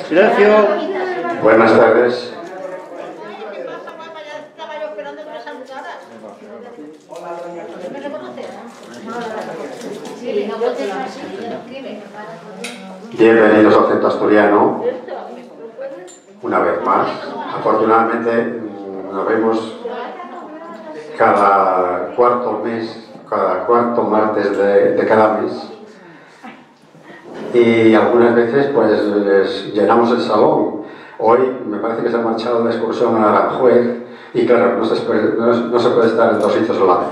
Silencio. Buenas tardes. Bienvenidos al Centro Asturiano, una vez más. Afortunadamente nos vemos cada cuarto mes, cada cuarto martes de cada mes. Y algunas veces pues les llenamos el salón. Hoy me parece que se ha marchado de excursión a Aranjuez y claro, no se puede estar en dos sitios a la vez.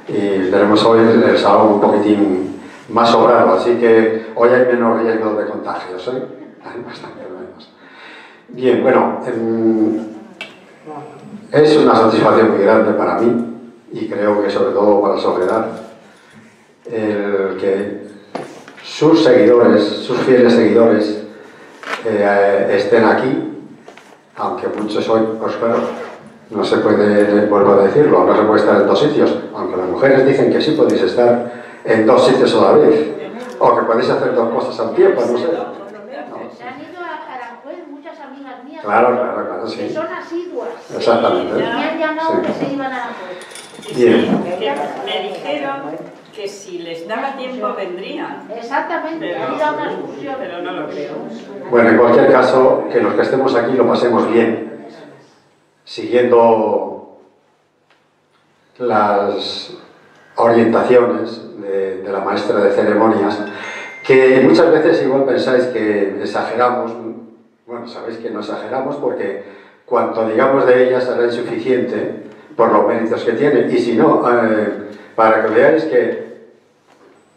Y tenemos hoy el salón un poquitín más sobrado, así que hoy hay menos riesgo de contagios, ¿eh? Hay bastante menos. Bien, bueno, es una satisfacción muy grande para mí y creo que sobre todo para Soledad el que sus seguidores, sus fieles seguidores estén aquí, aunque muchos hoy, pues claro, no se puede, vuelvo a decirlo, no se puede estar en dos sitios, aunque las mujeres dicen que sí podéis estar en dos sitios a la vez, o que podéis hacer dos cosas al tiempo, no sé. Se han ido a Aranjuez muchas amigas mías. Claro, sí. Que son asiduas. Exactamente. Me han llamado Sí. que se iban a Aranjuez. Bien. Me dijeron que si les daba tiempo vendrían. Exactamente, han ido a una excursión. Pero no lo creo. Bueno, en cualquier caso, que los que estemos aquí lo pasemos bien, siguiendo las orientaciones de la maestra de ceremonias, que muchas veces igual pensáis que exageramos. Bueno, sabéis que no exageramos porque cuanto digamos de ella será insuficiente por los méritos que tiene, y si no, para que veáis que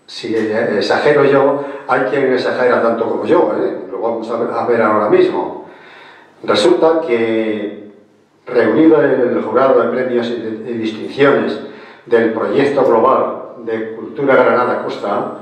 si exagero yo, hay quien exagera tanto como yo, lo vamos a ver ahora mismo. Resulta que, reunido el jurado de premios y distinciones del proyecto global de Cultura Granada Costa,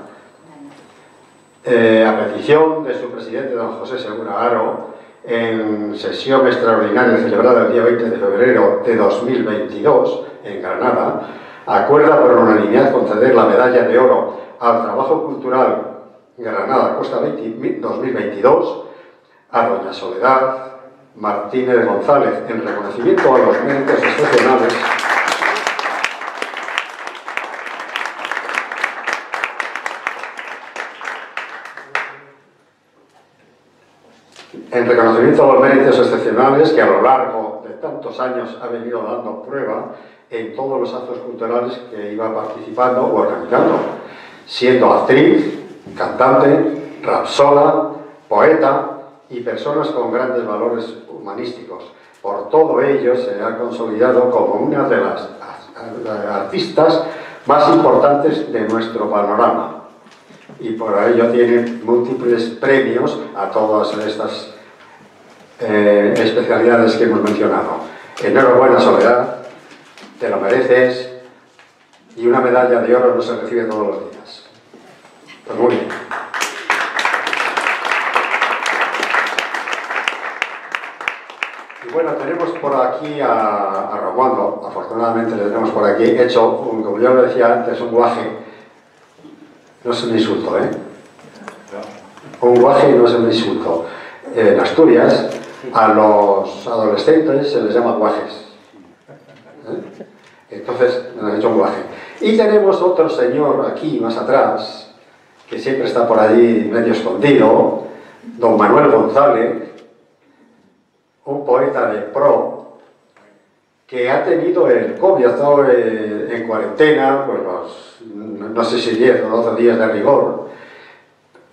a petición de su presidente, don José Segura Haro, en sesión extraordinaria celebrada el día 20 de febrero de 2022 en Granada, acuerda por unanimidad conceder la medalla de oro al trabajo cultural Granada Costa 2022 a doña Soledad Martínez González en reconocimiento a los méritos excepcionales que a lo largo de tantos años ha venido dando prueba en todos los actos culturales que iba participando o organizando, siendo actriz, cantante, rapsoda, poeta y personas con grandes valores humanísticos. Por todo ello se ha consolidado como una de las artistas más importantes de nuestro panorama y por ello tiene múltiples premios a todas estas especialidades que hemos mencionado. Enhorabuena, Soledad, te lo mereces, y una medalla de oro no se recibe todos los días. Pues muy bien. Y bueno, tenemos por aquí a Romualdo, afortunadamente le tenemos por aquí, hecho, como yo lo decía antes, un guaje. No es un insulto, ¿eh? Un guaje no es un insulto. En Asturias, a los adolescentes se les llama guajes. Entonces, nos han hecho un guaje. Y tenemos otro señor aquí, más atrás, que siempre está por allí medio escondido, don Manuel González, un poeta de pro, que ha tenido el COVID, ha estado en cuarentena, pues no sé si 10 o 12 días de rigor.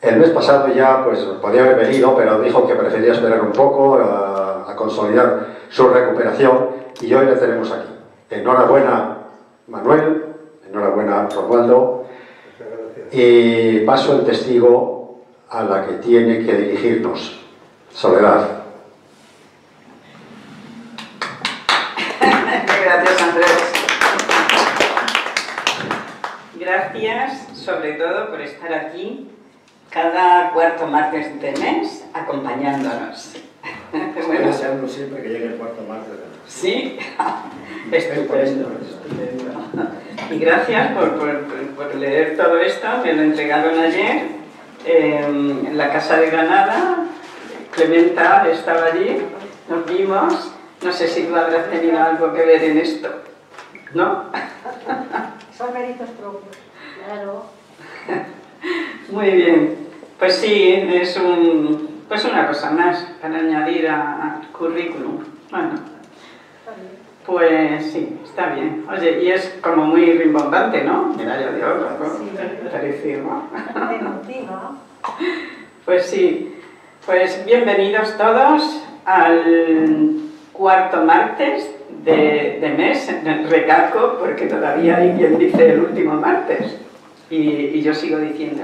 El mes pasado ya pues podía haber venido, pero dijo que prefería esperar un poco a consolidar su recuperación, y hoy le tenemos aquí. Enhorabuena, Manuel, enhorabuena, Romualdo, y paso el testigo a la que tiene que dirigirnos, Soledad. Gracias, Andrés. Gracias, sobre todo, por estar aquí cada cuarto martes de mes acompañándonos. Bueno, deseando siempre que llegue el cuarto martes de mes. Sí, estupendo, estupendo. Y gracias por leer todo esto, me lo entregaron ayer en la Casa de Granada. Clementa estaba allí, nos vimos. No sé si tú habrás tenido algo que ver en esto, ¿no? Son méritos propios. Claro. Muy bien. Pues sí, es una cosa más para añadir al currículum. Bueno, pues sí, está bien. Oye, y es como muy rimbombante, ¿no? Medalla de oro, ¿no? Sí. Parece, ¿no? Emotiva. Pues sí. Pues bienvenidos todos al cuarto martes de mes. Recalco porque todavía hay quien dice el último martes. Y yo sigo diciendo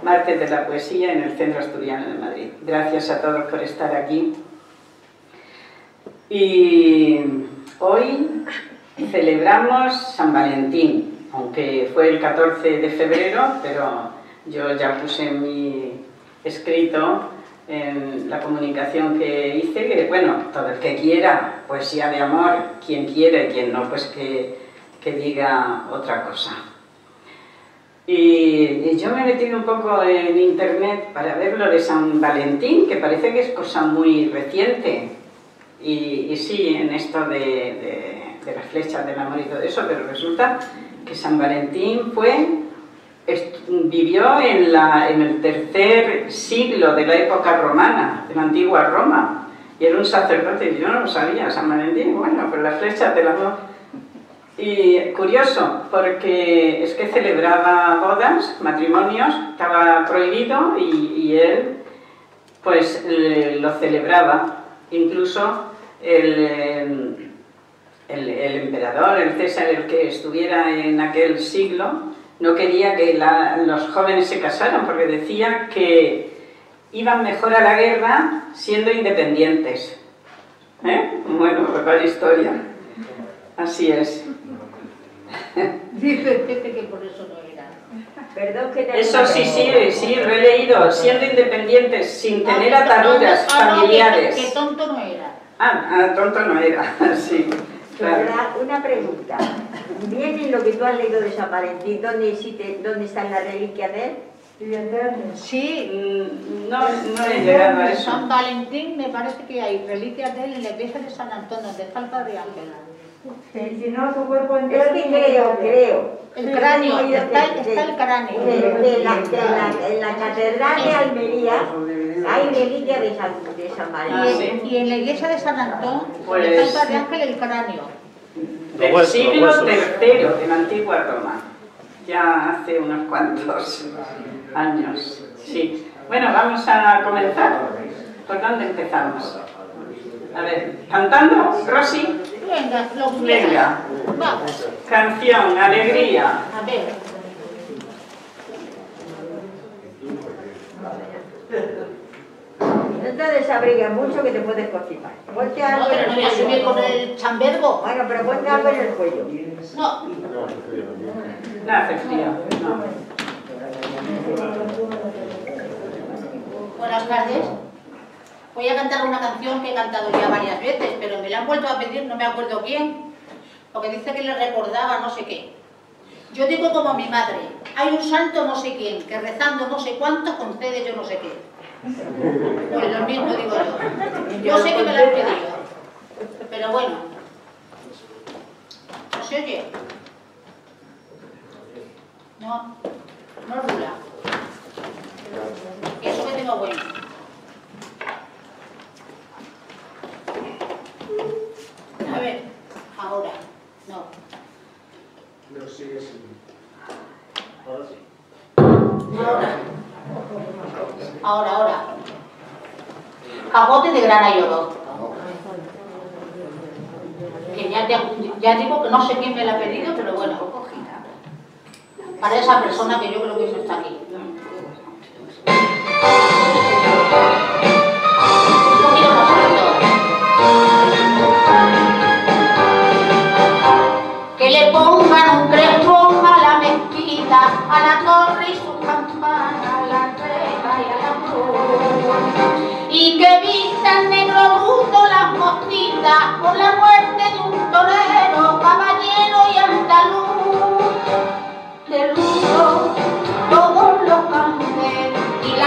martes de la poesía en el Centro Asturiano de Madrid. Gracias a todos por estar aquí. Y hoy celebramos San Valentín, aunque fue el 14 de febrero, pero yo ya puse en mi escrito, en la comunicación que hice, que bueno, todo el que quiera poesía de amor, quien quiera y quien no, pues que diga otra cosa. Y yo me he metido un poco en internet para ver lo de San Valentín, que parece que es cosa muy reciente. Y sí, en esto de las flechas del amor y todo eso, pero resulta que San Valentín vivió en el tercer siglo de la época romana, de la antigua Roma, y era un sacerdote, y yo no lo sabía, San Valentín, bueno, pues las flechas del amor. Y curioso, porque es que celebraba bodas, matrimonios, estaba prohibido, y él pues lo celebraba. Incluso el emperador, el César, el que estuviera en aquel siglo, no quería que los jóvenes se casaran, porque decía que iban mejor a la guerra siendo independientes. Bueno, pues vaya historia. Así es. Dice Pepe que por eso no era. Perdón que te... Eso sí, lo he leído. Siendo independientes, sin tener ataduras familiares. Que tonto no era. Tonto no era, sí. Claro. Una pregunta. ¿Viene lo que tú has leído de San Valentín? ¿Dónde están las reliquias de él? Sí. No he llegado a eso. San Valentín me parece que hay reliquias de él en la iglesia de San Antonio, de Falta de Ángel. Si no, su cuerpo entero... Es que creo. El cráneo, está el cráneo. En la catedral de Almería hay reliquias de San Valentín. Y en la iglesia de San Antón, Pues, de Falta de Ángel, el cráneo. Del siglo III de la antigua Roma. Ya hace unos cuantos años. Sí. Bueno, vamos a comenzar. ¿Por dónde empezamos? A ver, ¿cantando, Rosy? Venga, lo que Venga. quieras. Vamos. Canción, alegría. A ver. No te desabrigues mucho que te puedes constipar. Ponte No, algo pero en no el voy a subir cuello. con el chambergo. Bueno, pero ponte algo en el cuello. No. No hace frío. No. Buenas tardes. Voy a cantar una canción que he cantado ya varias veces, pero me la han vuelto a pedir, no me acuerdo quién, porque dice que le recordaba no sé qué. Yo digo como mi madre, hay un santo no sé quién, que rezando no sé cuánto concede yo no sé qué. Pues lo mismo digo yo. Yo sé que me la han pedido, pero bueno. ¿No se oye? No, no rula. Y eso que tengo bueno. A ver, ahora, no. Pero sigue sin... Ahora sí. Ahora. Cagote de grana y oro. Que ya digo que no sé quién me la ha pedido, pero bueno, para esa persona que yo creo que eso está aquí. Un poquito más alto. Que le pongan un crespón a la mezquita, a la torre y su campana, a la reja y a la cruz, y que vistan negro luto las mosquitas por la muerte de un torero, caballero y andaluz. De luto todos los cantes y la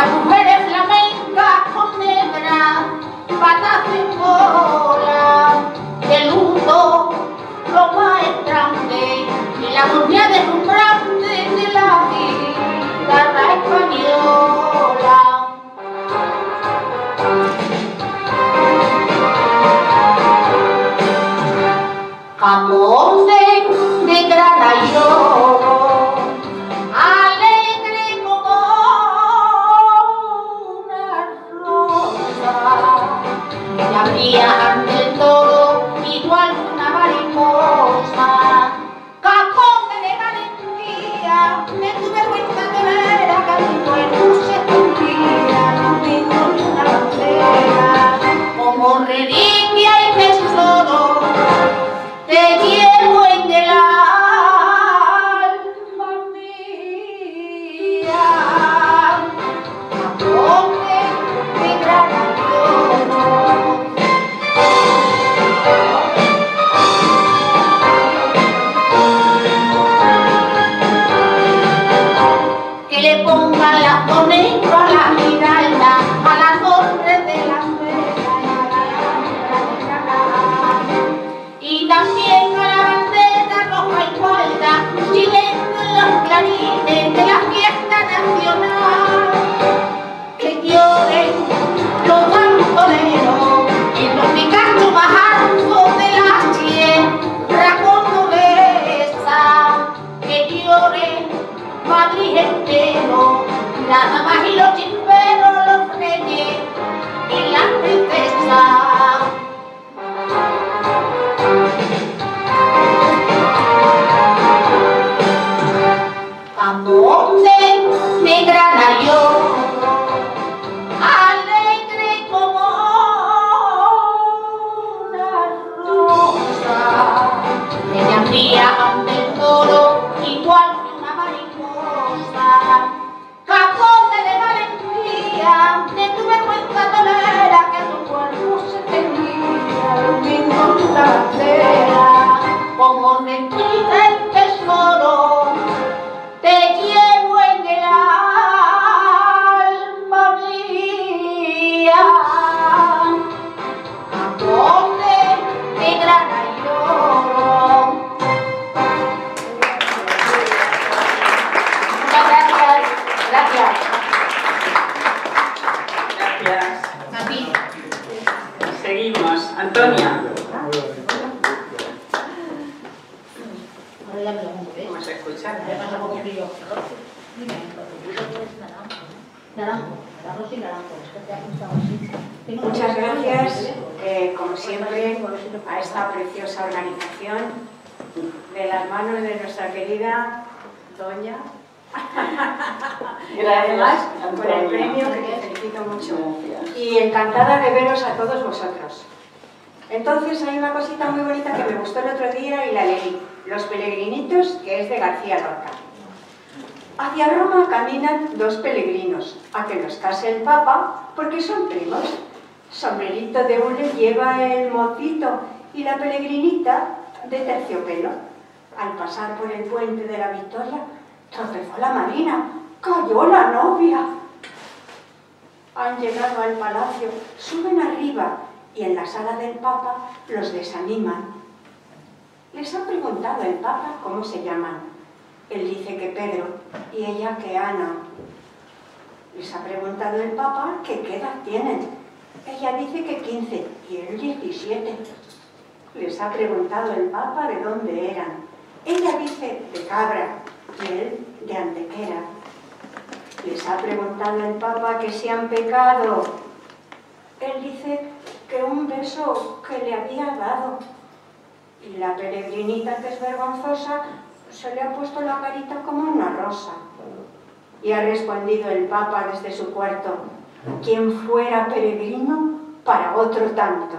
Antonia. Ahora ya me lo pongo, ¿ves? Vamos a escuchar. Me pasa poco frío. Dime, naranjo, arroz y naranjo. Muchas gracias, como siempre, a esta preciosa organización de las manos de nuestra querida Doña. Y además por el premio, que te felicito mucho. Y encantada de veros a todos vosotros. Entonces hay una cosita muy bonita que me gustó el otro día y la leí. Los Peregrinitos, que es de García Lorca. Hacia Roma caminan dos peregrinos, a que los case el Papa, porque son primos. Sombrerito de hule lleva el mocito y la peregrinita de terciopelo. Al pasar por el puente de la Victoria, tropezó la marina, cayó la novia. Han llegado al palacio, suben arriba y en la sala del Papa los desaniman. Les ha preguntado el Papa cómo se llaman. Él dice que Pedro y ella que Ana. Les ha preguntado el Papa que qué edad tienen. Ella dice que 15 y él 17. Les ha preguntado el Papa de dónde eran. Ella dice de Cabra y él de Antequera. Les ha preguntado el Papa que si han pecado. Él dice que un beso que le había dado. Y la peregrinita, que es vergonzosa, se le ha puesto la carita como una rosa. Y ha respondido el Papa desde su cuarto: quien fuera peregrino, para otro tanto.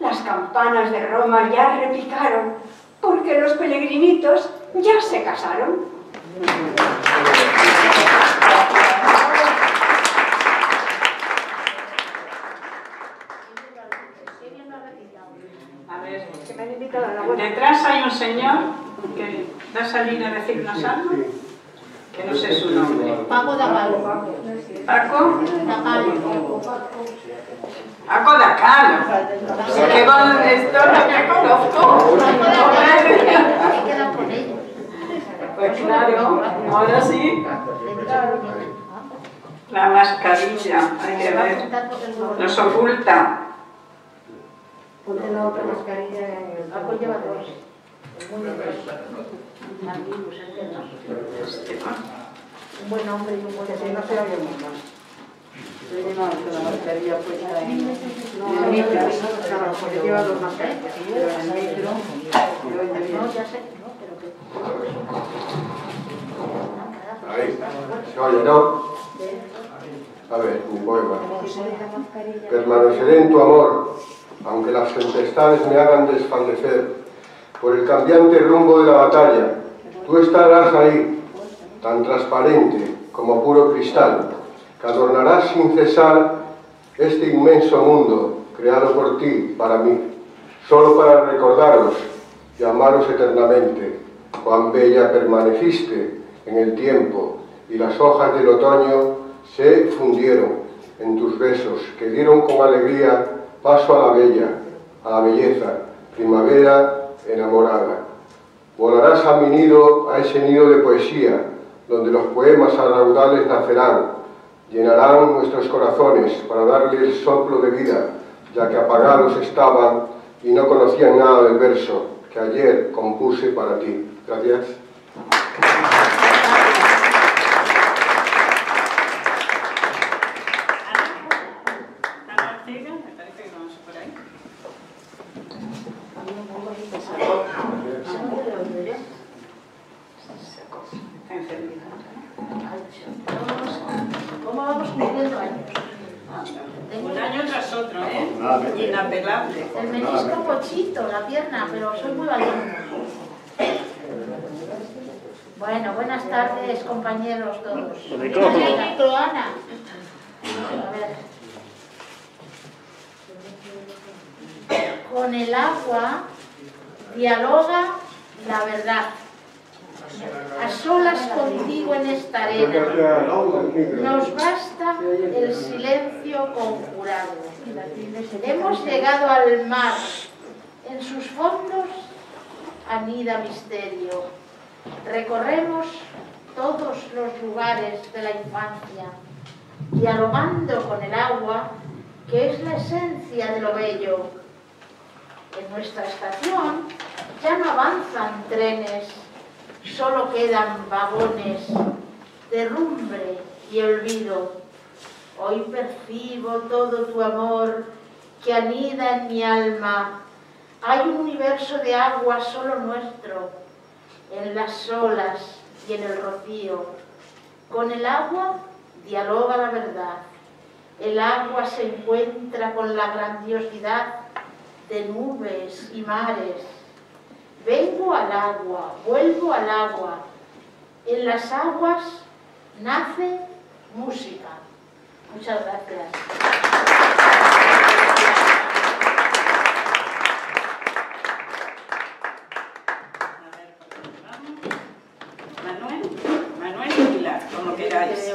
Las campanas de Roma ya repicaron, porque los peregrinitos ya se casaron. A ver, detrás hay un señor que va a salir a decirnos algo, que no sé su nombre. Paco Dacalo. ¿Paco? Dacalo. Paco Dacalo. ¿Qué con esto no me conozco? ¿Qué quedan con ellos? Pues claro, ahora sí. La mascarilla, hay que ver. Nos oculta. Ponte la otra mascarilla en el Paco lleva dos. un buen hombre y un buen hombre. No se oye muy mal. Yo llevo la mascarilla puesta en el micro. Claro, porque lleva dos mascarillas. Pero en el micro, yo en el No, ya sé, no, pero que... Ahí, se oye, ¿no? A ver, mi poema. Permaneceré en tu amor, aunque las tempestades me hagan desfallecer. Por el cambiante rumbo de la batalla, tú estarás ahí, tan transparente como puro cristal, que adornarás sin cesar este inmenso mundo creado por ti, para mí, solo para recordaros y amaros eternamente. Cuán bella permaneciste en el tiempo, y las hojas del otoño se fundieron en tus besos, que dieron con alegría paso a la belleza, primavera enamorada. Volarás a mi nido, a ese nido de poesía, donde los poemas a raudales nacerán, llenarán nuestros corazones para darle el soplo de vida, ya que apagados estaban y no conocían nada del verso que ayer compuse para ti. Gracias. ¿Cómo vamos cumpliendo años? Un año tras otro, ¿eh? Inapelable. El menisco pochito, la pierna, pero soy muy valiente. Bueno, buenas tardes, compañeros todos. Ana. A ver. Con el agua dialoga la verdad. A solas contigo en esta arena, nos basta el silencio conjurado. Hemos llegado al mar, en sus fondos anida misterio. Recorremos todos los lugares de la infancia, dialogando con el agua, que es la esencia de lo bello. En nuestra estación ya no avanzan trenes, solo quedan vagones, derrumbe y olvido. Hoy percibo todo tu amor que anida en mi alma. Hay un universo de agua solo nuestro, en las olas y en el rocío. Con el agua dialoga la verdad. El agua se encuentra con la grandiosidad de nubes y mares. Vengo al agua, vuelvo al agua. En las aguas nace música. Muchas gracias. Manuel y Pilar, como queráis.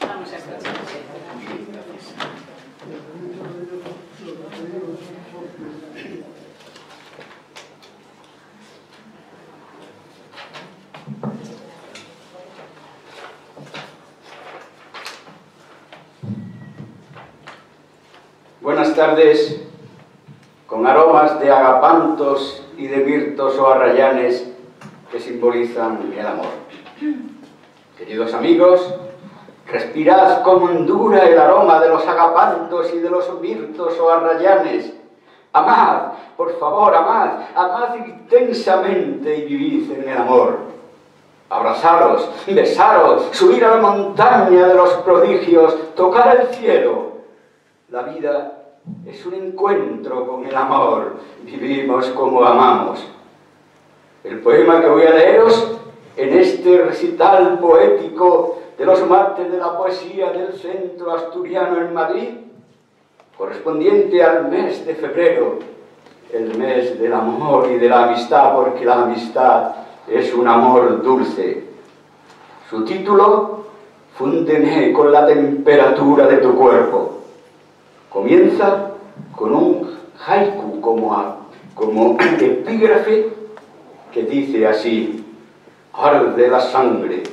Vamos a escuchar. Buenas tardes, con aromas de agapantos y de mirtos o arrayanes que simbolizan el amor. Queridos amigos, respirad con hondura el aroma de los agapantos y de los mirtos o arrayanes. Amad, por favor, amad, amad intensamente y vivid en el amor. Abrazaros, besaros, subir a la montaña de los prodigios, tocar el cielo. La vida es un encuentro con el amor, vivimos como amamos. El poema que voy a leeros en este recital poético de los martes de la poesía del Centro Asturiano en Madrid, correspondiente al mes de febrero, el mes del amor y de la amistad, porque la amistad es un amor dulce. Su título, Fúndeme con la temperatura de tu cuerpo. Comienza con un haiku como epígrafe que dice así: arde la sangre,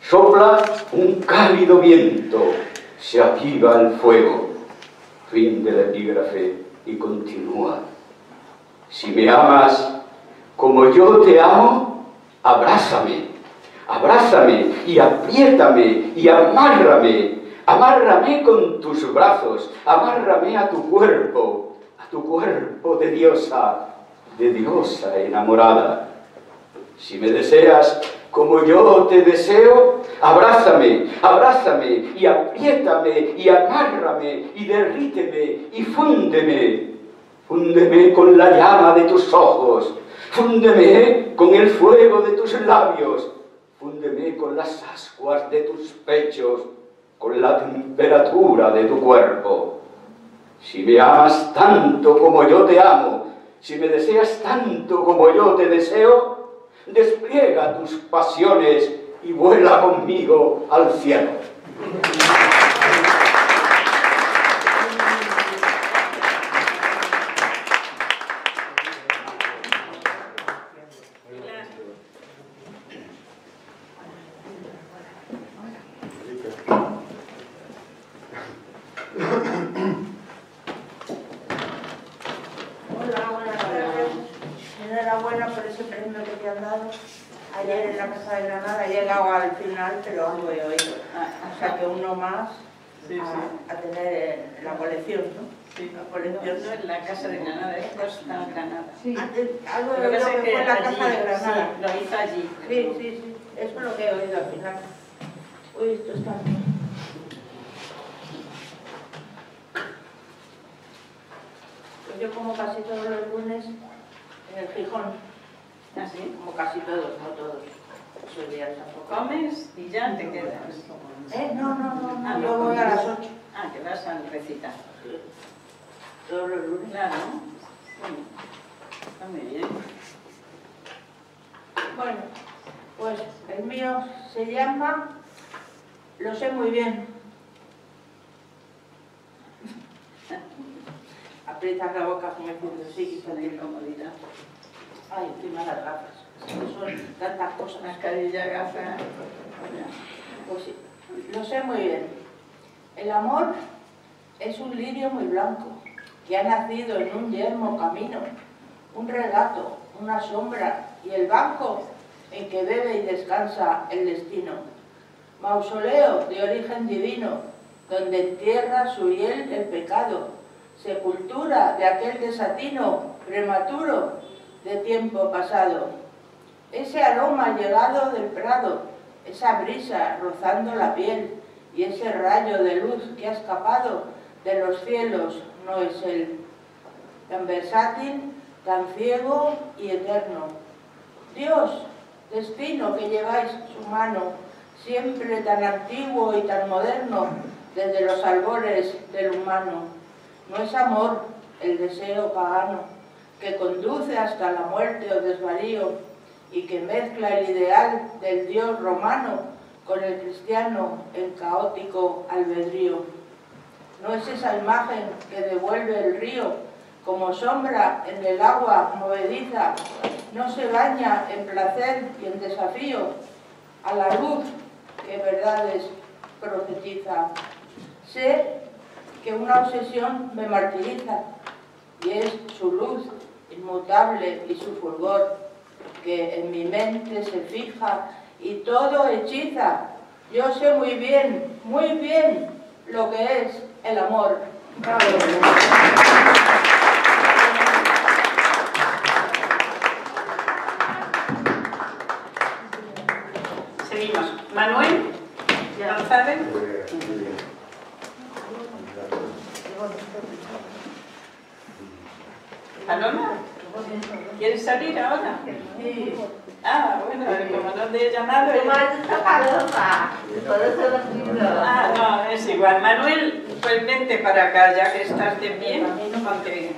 sopla un cálido viento, se aviva el fuego. Fin del epígrafe y continúa: si me amas como yo te amo, abrázame, abrázame y apriétame y amárrame. Amárrame con tus brazos, amárrame a tu cuerpo de diosa enamorada. Si me deseas como yo te deseo, abrázame, abrázame y apriétame y amárrame y derríteme y fúndeme. Fúndeme con la llama de tus ojos, fúndeme con el fuego de tus labios, fúndeme con las ascuas de tus pechos, con la temperatura de tu cuerpo. Si me amas tanto como yo te amo, si me deseas tanto como yo te deseo, despliega tus pasiones y vuela conmigo al cielo. Enhorabuena por ese premio que te han dado ayer en la Casa de Granada. He llegado al final, pero ando he oído. O sea que uno más a tener la colección, ¿no? Sí, la colección. no en la Casa de Granada, esto está en Granada. Sí. Algo Lo de que lo que fue en la allí, Casa de Granada. sí, lo hizo allí. Sí. Eso es lo que he oído al final. Uy, esto está... Pues yo como casi todos los lunes en el Gijón. ¿Ah, sí? Como casi todos, no todos. Esos días tampoco. Comes y ya te quedas. No, yo voy a las 8. Ah, que vas al recital. Todos los lunes. Claro. Sí. Está muy bien. Bueno, pues el mío se llama Lo sé muy bien. aprietas la boca como diciendo sí, quita de incomodidad. Ay, estoy malas gafas. Son tantas cosas. Mascarilla, gafas. Pues sí, lo sé muy bien. El amor es un lirio muy blanco que ha nacido en un yermo camino, un relato, una sombra y el banco en que bebe y descansa el destino. Mausoleo de origen divino, donde entierra su hiel el pecado, sepultura de aquel desatino prematuro de tiempo pasado. Ese aroma llegado del prado, esa brisa rozando la piel y ese rayo de luz que ha escapado de los cielos no es él. Tan versátil, tan ciego y eterno. Dios, destino que lleváis su mano, siempre tan antiguo y tan moderno, desde los albores del humano. No es amor el deseo pagano, que conduce hasta la muerte o desvarío, y que mezcla el ideal del Dios romano con el cristiano en caótico albedrío. No es esa imagen que devuelve el río como sombra en el agua movediza, no se baña en placer y en desafío a la luz que verdades profetiza. Sé que una obsesión me martiriza y es su luz inmutable y su fulgor que en mi mente se fija y todo hechiza. Yo sé muy bien lo que es el amor. Seguimos. Manuel González. Paloma, ¿quieres salir ahora? Sí. Ah, bueno, como no te he llamado... Paloma, por eso lo pido. Ah, no, es igual. Manuel, pues vente para acá, ya que estás de pie. Ponte.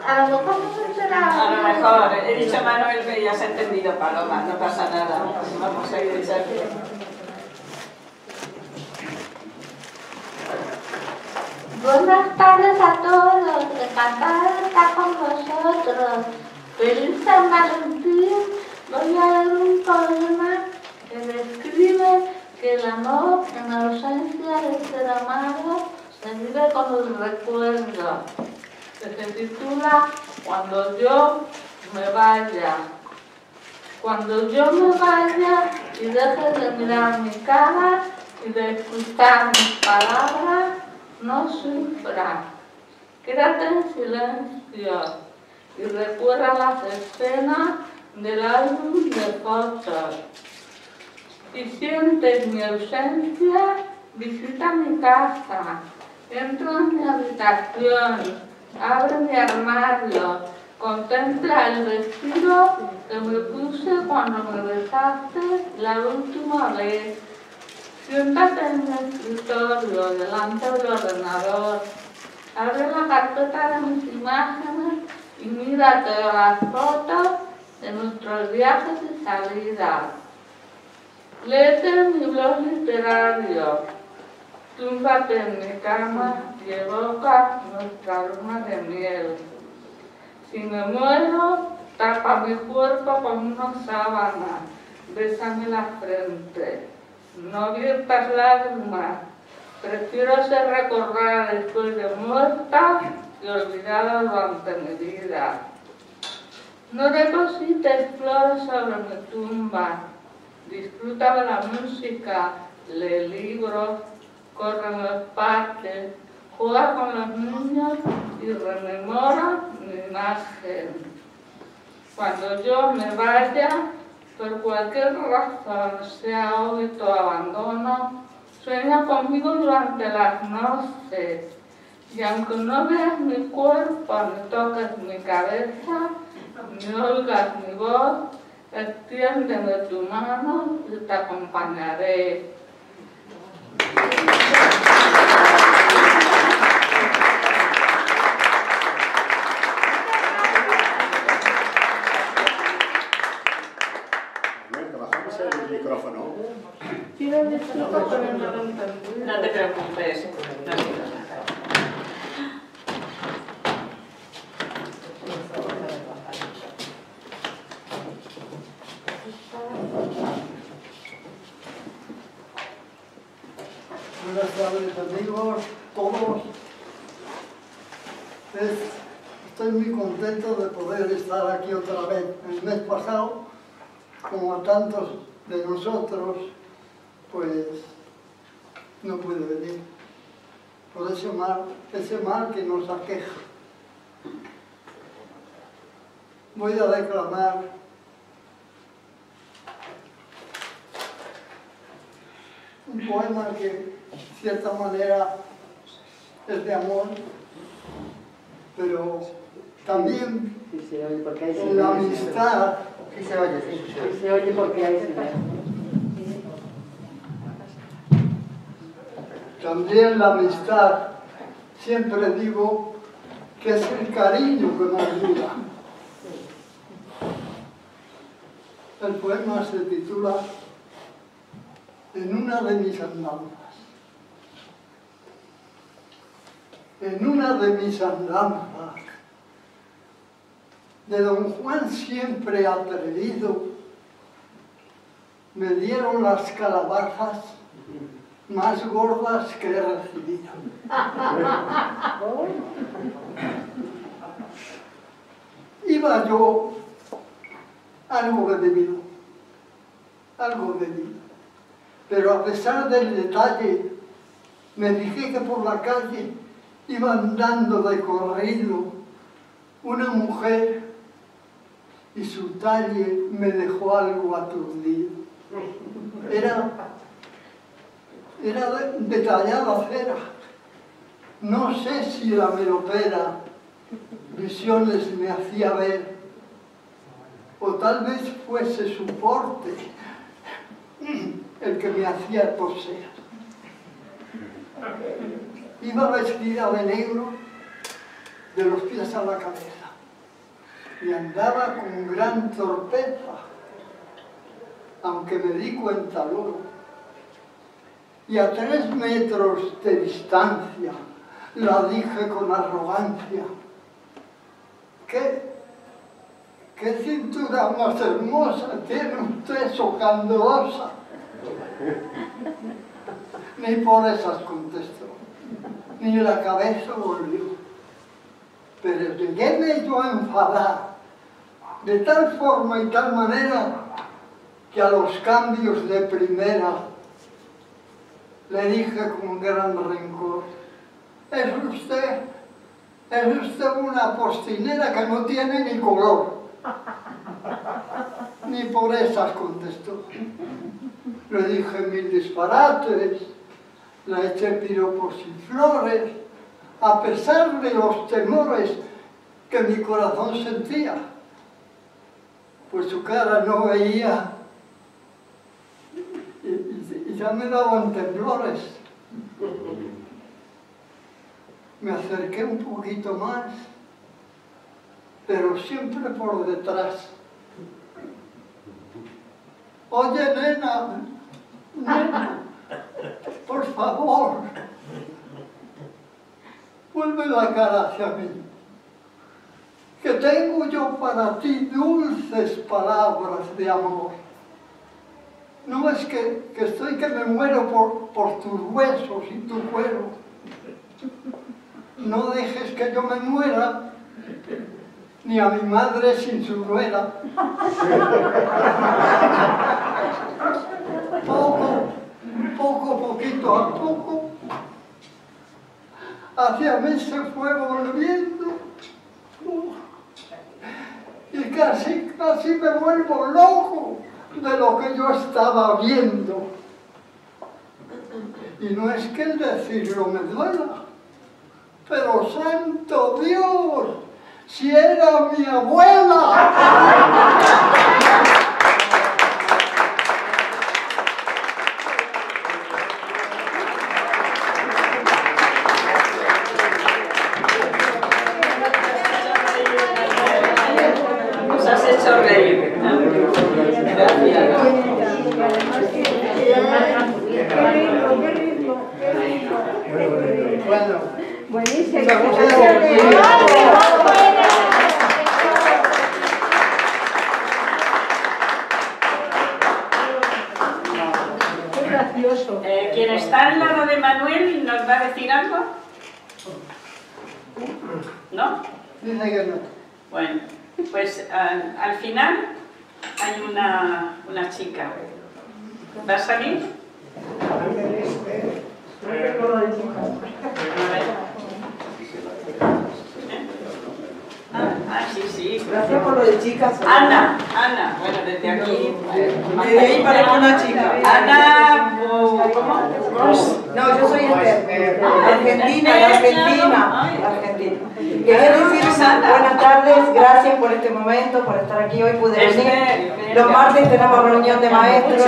A lo mejor no será. A lo mejor, he dicho a Manuel que ya se ha entendido Paloma, no pasa nada. Vamos a ir echando. Buenas tardes a todos, encantada de estar con vosotros. Feliz San Valentín. Voy a leer un poema que describe que el amor en la ausencia del ser amado se vive con el recuerdo, que se titula Cuando yo me vaya. Cuando yo me vaya y deje de mirar mi cara y de escuchar mis palabras, no sufra, quédate en silencio y recuerda las escenas del álbum de fotos. Si sientes mi ausencia, visita mi casa, entra en mi habitación, abre mi armario, contempla el vestido que me puse cuando me besaste la última vez. Siéntate en mi escritorio, delante del ordenador, abre la carpeta de mis imágenes y mira todas las fotos de nuestros viajes y salidas. Léete mi blog literario, túmbate en mi cama y evoca nuestra luna de miel. Si me muero, tapa mi cuerpo con una sábana, bésame la frente. No viertas lágrimas, prefiero ser recordada después de muerta que olvidada durante mi vida. No deposites flores sobre mi tumba, disfruta de la música, lee libros, corre en los parques, juega con los niños y rememora mi imagen. Cuando yo me vaya, por cualquier razón, sea óbito o abandono, sueña conmigo durante las noches. Y aunque no veas mi cuerpo, ni toques mi cabeza, ni oigas mi voz, extiéndeme tu mano y te acompañaré. No te preocupes. padres, amigos, todos. Estoy muy contento de poder estar aquí otra vez. El mes pasado, como a tantos de nosotros, pues no pude venir. Por ese mal que nos aqueja. Voy a declamar un poema que, de cierta manera, es de amor, pero también la amistad. Sí se oye, sí. Sí se oye porque hay silencio. También la amistad, siempre digo que es el cariño que nos dura. El poema se titula En una de mis andanzas. En una de mis andanzas, de don Juan siempre atrevido, me dieron las calabazas más gordas que he recibido. Iba yo algo bebido, pero a pesar del detalle, me dije que por la calle iba andando de corrido una mujer y su talle me dejó algo aturdido. Era de tallada cera. No sé si la melopera visiones me hacía ver, o tal vez fuese su porte el que me hacía toser. Iba vestida de negro de los pies a la cabeza y andaba con gran torpeza, aunque me di cuenta luego. Y a 3 metros de distancia la dije con arrogancia: ¿Qué cintura más hermosa tiene usted, so candorosa? Ni por esas contestó, ni la cabeza volvió. Pero lleguéme yo a enfadar de tal forma y tal manera que a los cambios de primera le dije con gran rencor: es usted una postinera que no tiene ni color. Ni por esas contestó. Le dije 1000 disparates, le eché piropos y flores, a pesar de los temores que mi corazón sentía, pues su cara no veía y ya me daban temblores. Me acerqué un poquito más, pero siempre por detrás. Oye, nena, por favor, vuelve la cara hacia mí, que tengo yo para ti dulces palabras de amor. No es que estoy que me muero por tus huesos y tu cuero. No dejes que yo me muera, ni a mi madre sin su nuera. Poquito a poco, hacia mí se fue volviendo, y casi me vuelvo loco de lo que yo estaba viendo. Y no es que el decirlo me duela, pero santo Dios, si era mi abuela. Nos has hecho reír. Gracias. Bueno, buenísimo. Quien está al lado de Manuel no ¿No? Dice que no. Bueno, pues al final hay una chica. ¿Va a salir? Sí. Gracias por lo de chicas. Ana, bueno, desde aquí. Desde ahí parezco una chica. Ana, ¿cómo? No, yo soy Argentina. Quería decir buenas tardes, gracias por este momento, por estar aquí hoy. Pude venir. Los martes tenemos reunión de maestros.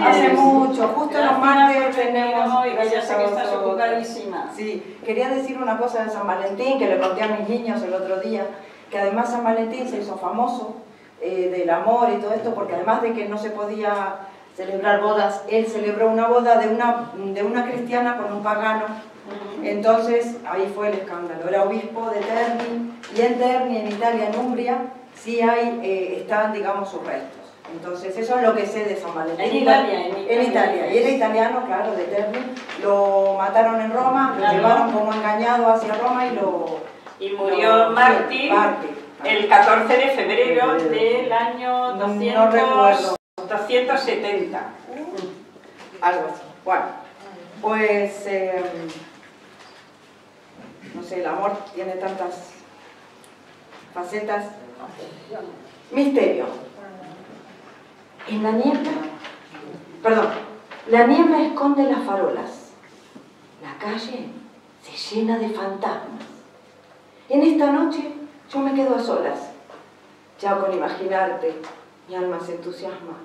Hace mucho, justo los martes tenemos. Ya sé que estás ocupadísima. Sí, quería decir una cosa de San Valentín que le conté a mis niños el otro día, que además San Valentín se hizo famoso del amor y todo esto, porque además de que no se podía celebrar bodas, él celebró una boda de una cristiana con un pagano. Entonces ahí fue el escándalo. Era obispo de Terni, y en Terni, en Italia, en Umbria, sí están, digamos, sus restos. Entonces eso es lo que sé de San Valentín. En Italia. Y era italiano, claro, de Terni. Lo mataron en Roma, lo llevaron como engañado hacia Roma y murió mártir el 14 de febrero del año 270. Algo así. Bueno, pues no sé, el amor tiene tantas facetas. Misterio. En la niebla, la niebla esconde las farolas. La calle se llena de fantasmas. En esta noche yo me quedo a solas. Ya con imaginarte, mi alma se entusiasma.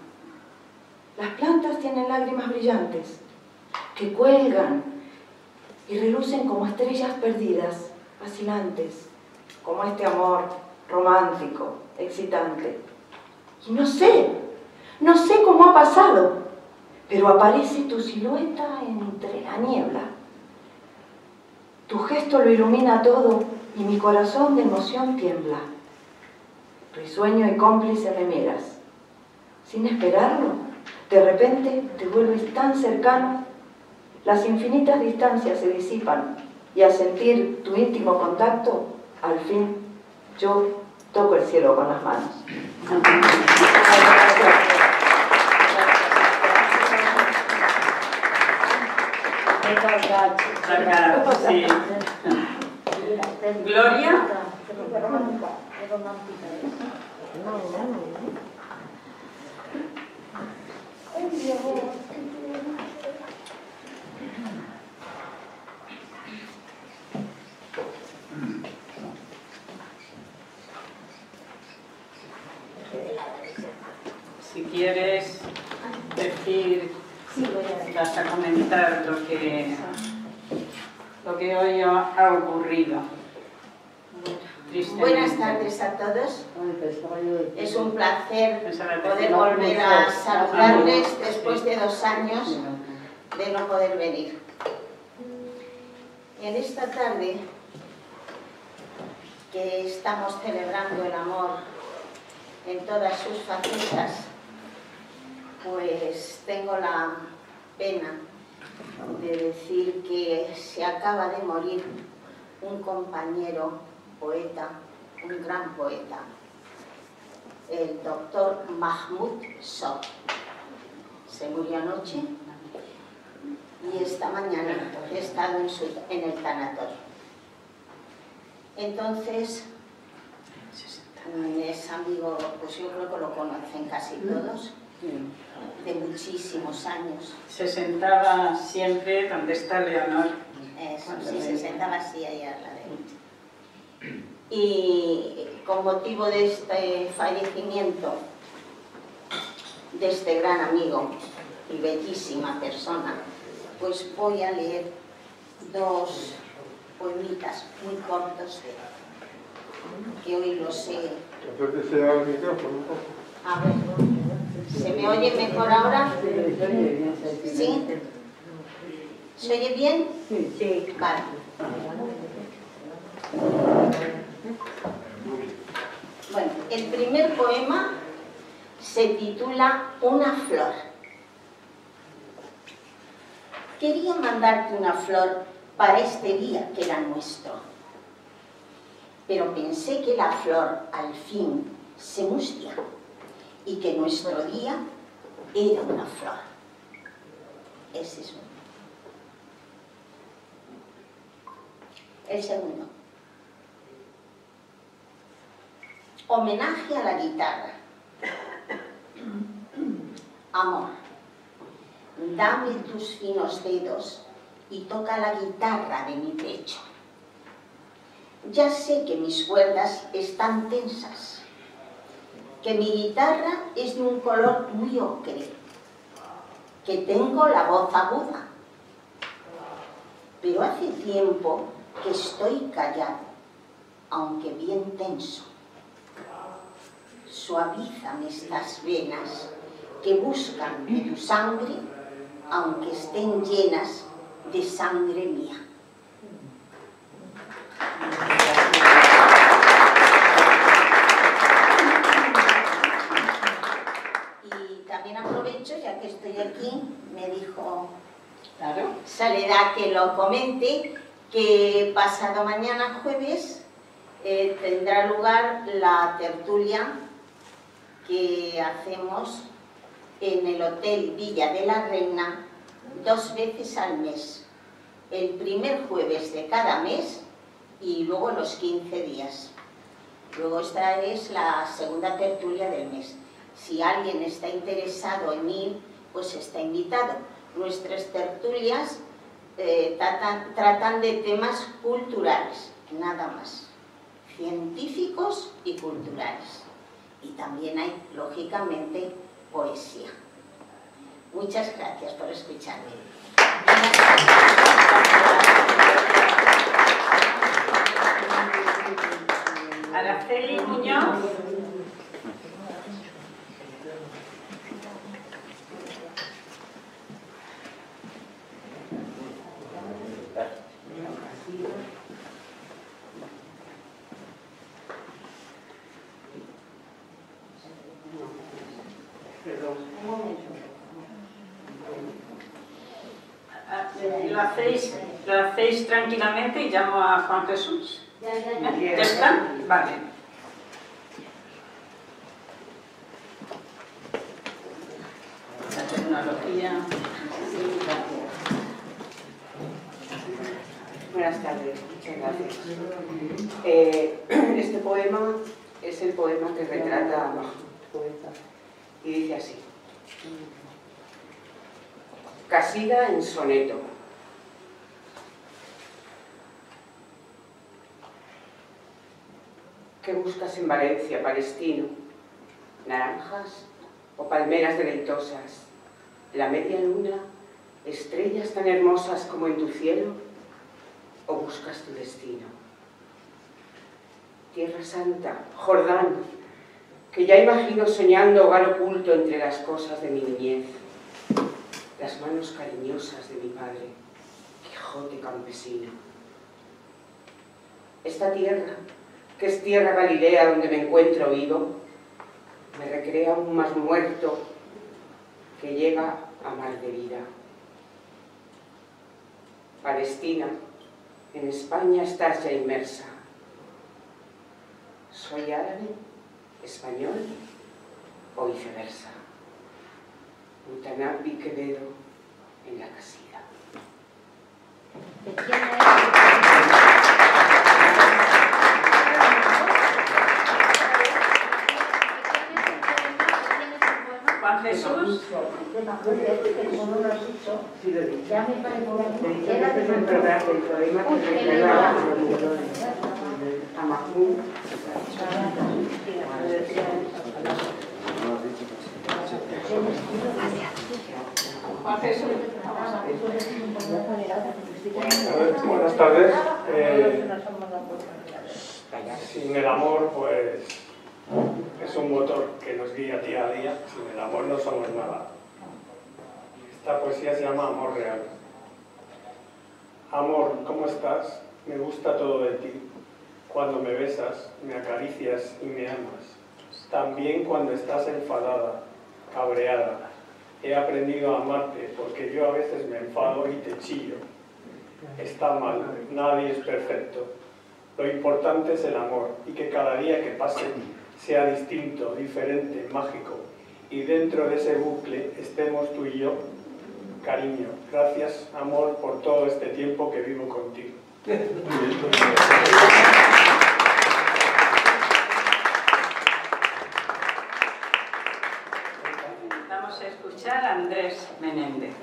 Las plantas tienen lágrimas brillantes que cuelgan y relucen como estrellas perdidas, vacilantes, como este amor romántico, excitante. Y no sé cómo ha pasado, pero aparece tu silueta entre la niebla. Tu gesto lo ilumina todo y mi corazón de emoción tiembla. Risueño y cómplice me miras. Sin esperarlo, de repente te vuelves tan cercano, las infinitas distancias se disipan y al sentir tu íntimo contacto, al fin yo toco el cielo con las manos. Sí. Gloria. Si quieres decir, vas a comentar lo que hoy ha ocurrido. Buenas tardes a todos. Es un placer poder volver a saludarles después de 2 años de no poder venir. En esta tarde que estamos celebrando el amor en todas sus facetas, pues tengo la pena de decir que se acaba de morir un compañero poeta, un gran poeta, el doctor Mahmoud Sob. Se murió anoche y esta mañana he estado en el tanatorio. Entonces, es amigo, pues yo creo que lo conocen casi todos, de muchísimos años. Se sentaba siempre donde está Leonor. Eso, sí, se sentaba así ahí a la derecha. Y con motivo de este fallecimiento de este gran amigo y bellísima persona, pues voy a leer 2 poemitas muy cortos de él, que hoy los he... A ver, ¿se me oye mejor ahora? ¿Sí? ¿Se oye bien? Sí. Vale. Bueno, el primer poema se titula Una flor. Quería mandarte una flor para este día que era nuestro. Pero pensé que la flor al fin se mustia y que nuestro día era una flor. Ese es uno. El segundo. Homenaje a la guitarra. Amor, dame tus finos dedos y toca la guitarra de mi pecho. Ya sé que mis cuerdas están tensas, que mi guitarra es de un color muy ocre, que tengo la voz aguda, pero hace tiempo que estoy callado, aunque bien tenso. Suavízame estas venas que buscan de tu sangre, aunque estén llenas de sangre mía. Y también aprovecho, ya que estoy aquí, me dijo Soledad que lo comente, que pasado mañana jueves tendrá lugar la tertulia que hacemos en el Hotel Villa de la Reina 2 veces al mes, el primer jueves de cada mes y luego los 15 días. Luego esta es la segunda tertulia del mes. Si alguien está interesado en ir, pues está invitado. Nuestras tertulias tratan de temas culturales, nada más, científicos y culturales. Y también hay, lógicamente, poesía. Muchas gracias por escucharme. Araceli Muñoz. Lo hacéis tranquilamente y llamo a Juan Jesús. ¿Ya está? Vale. La tecnología. Buenas tardes, muchas gracias. Este poema es el poema que retrata a Mahmoud, poeta, y dice así: Casida en soneto. ¿Qué buscas en Valencia, palestino? ¿Naranjas o palmeras deleitosas? ¿La media luna? ¿Estrellas tan hermosas como en tu cielo? ¿O buscas tu destino? Tierra Santa, Jordán, que ya imagino soñando hogar oculto entre las cosas de mi niñez, las manos cariñosas de mi padre, Quijote campesino. Esta tierra, que es tierra Galilea donde me encuentro vivo, me recrea un mar muerto que llega a mar de vida. Palestina, en España estás ya inmersa. ¿Soy árabe, español o viceversa? Mutanabbi Quevedo en la casilla. Juan Jesús. A Mahmoud. Juan Jesús. Buenas tardes. Sin el amor, pues, es un motor que nos guía día a día. Sin el amor no somos nada. Esta poesía se llama Amor Real. Amor, ¿cómo estás? Me gusta todo de ti. Cuando me besas, me acaricias y me amas. También cuando estás enfadada, cabreada. He aprendido a amarte porque yo a veces me enfado y te chillo. está mal, nadie es perfecto. Lo importante es el amor y que cada día que pase sea distinto, diferente, mágico. Y dentro de ese bucle estemos tú y yo. Cariño, gracias, amor, por todo este tiempo que vivo contigo. Vamos a escuchar a Andrés Menéndez.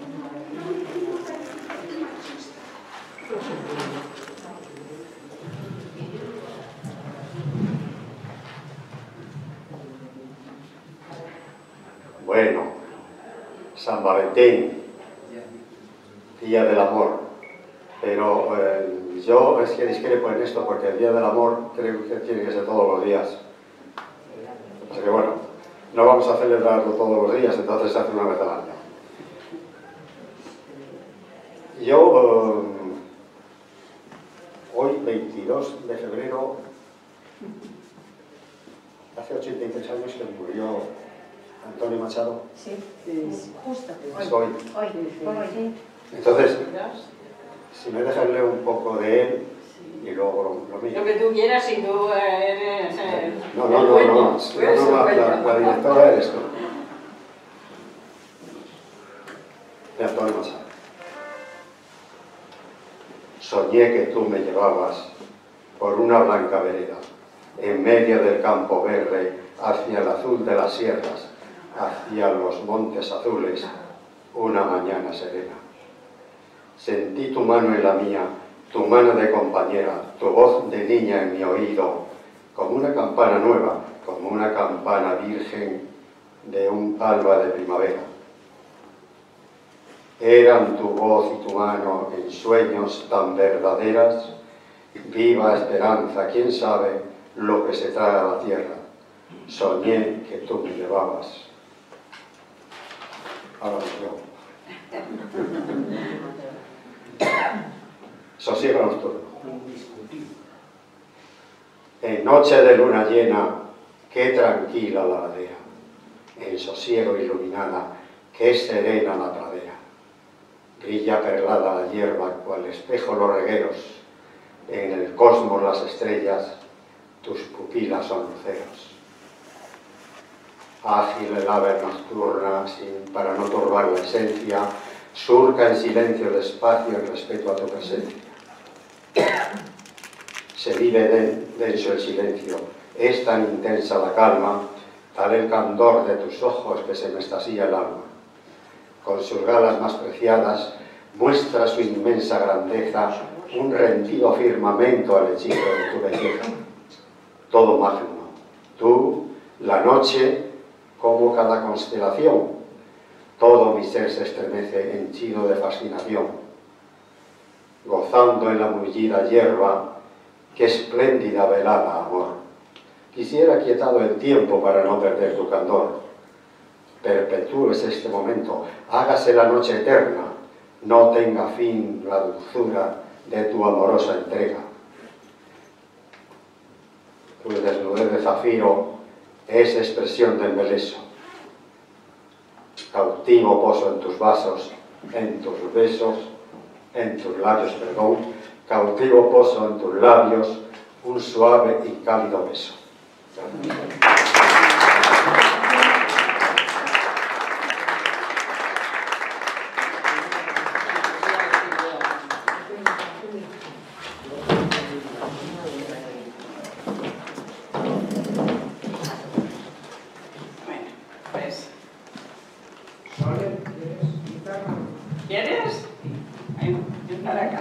Bueno, San Valentín, Día del Amor, pero yo es que discrepo en esto porque el Día del Amor creo que tiene que ser todos los días. O sea que bueno, no vamos a celebrarlo todos los días, entonces se hace una vez al año. Yo, hoy 22 de febrero, hace 83 años que murió Antonio Machado. Sí, justo. Es hoy. Hoy. Entonces, si me dejas leer un poco de él y luego lo mío. Lo que tú quieras, si tú eres... No, la directora eres tú. De Antonio Machado. Soñé que tú me llevabas por una blanca vereda, en medio del campo verde, hacia el azul de las sierras, hacia los montes azules, una mañana serena. Sentí tu mano en la mía, tu mano de compañera, tu voz de niña en mi oído, como una campana nueva, como una campana virgen de un alba de primavera. Eran tu voz y tu mano en sueños tan verdaderas, viva esperanza, quién sabe lo que se trae a la tierra. Soñé que tú me llevabas. Ahora yo. Sosiego nocturno. En noche de luna llena, qué tranquila la ladera. En sosiego iluminada, qué serena la pradera. Brilla perlada la hierba, cual espejo los regueros. En el cosmos las estrellas, tus pupilas son luceros. Ágil el ave nocturna, para no turbar la esencia, surca en silencio el espacio en respeto a tu presencia. Se vive denso el silencio, es tan intensa la calma, tal el candor de tus ojos que se me estasía el alma. Con sus galas más preciadas, muestra su inmensa grandeza, un rendido firmamento al hechizo de tu belleza. Todo magno, tú, la noche, como cada constelación, todo mi ser se estremece henchido de fascinación. Gozando en la mullida hierba, qué espléndida velada, amor. Quisiera quietado el tiempo para no perder tu candor. Perpetúes este momento, hágase la noche eterna, no tenga fin la dulzura de tu amorosa entrega. Tu desnudez de zafiro es expresión de embeleso. Cautivo poso en tus vasos, en tus besos, en tus labios, perdón, cautivo poso en tus labios, un suave y cálido beso. ¿Quieres? Para acá.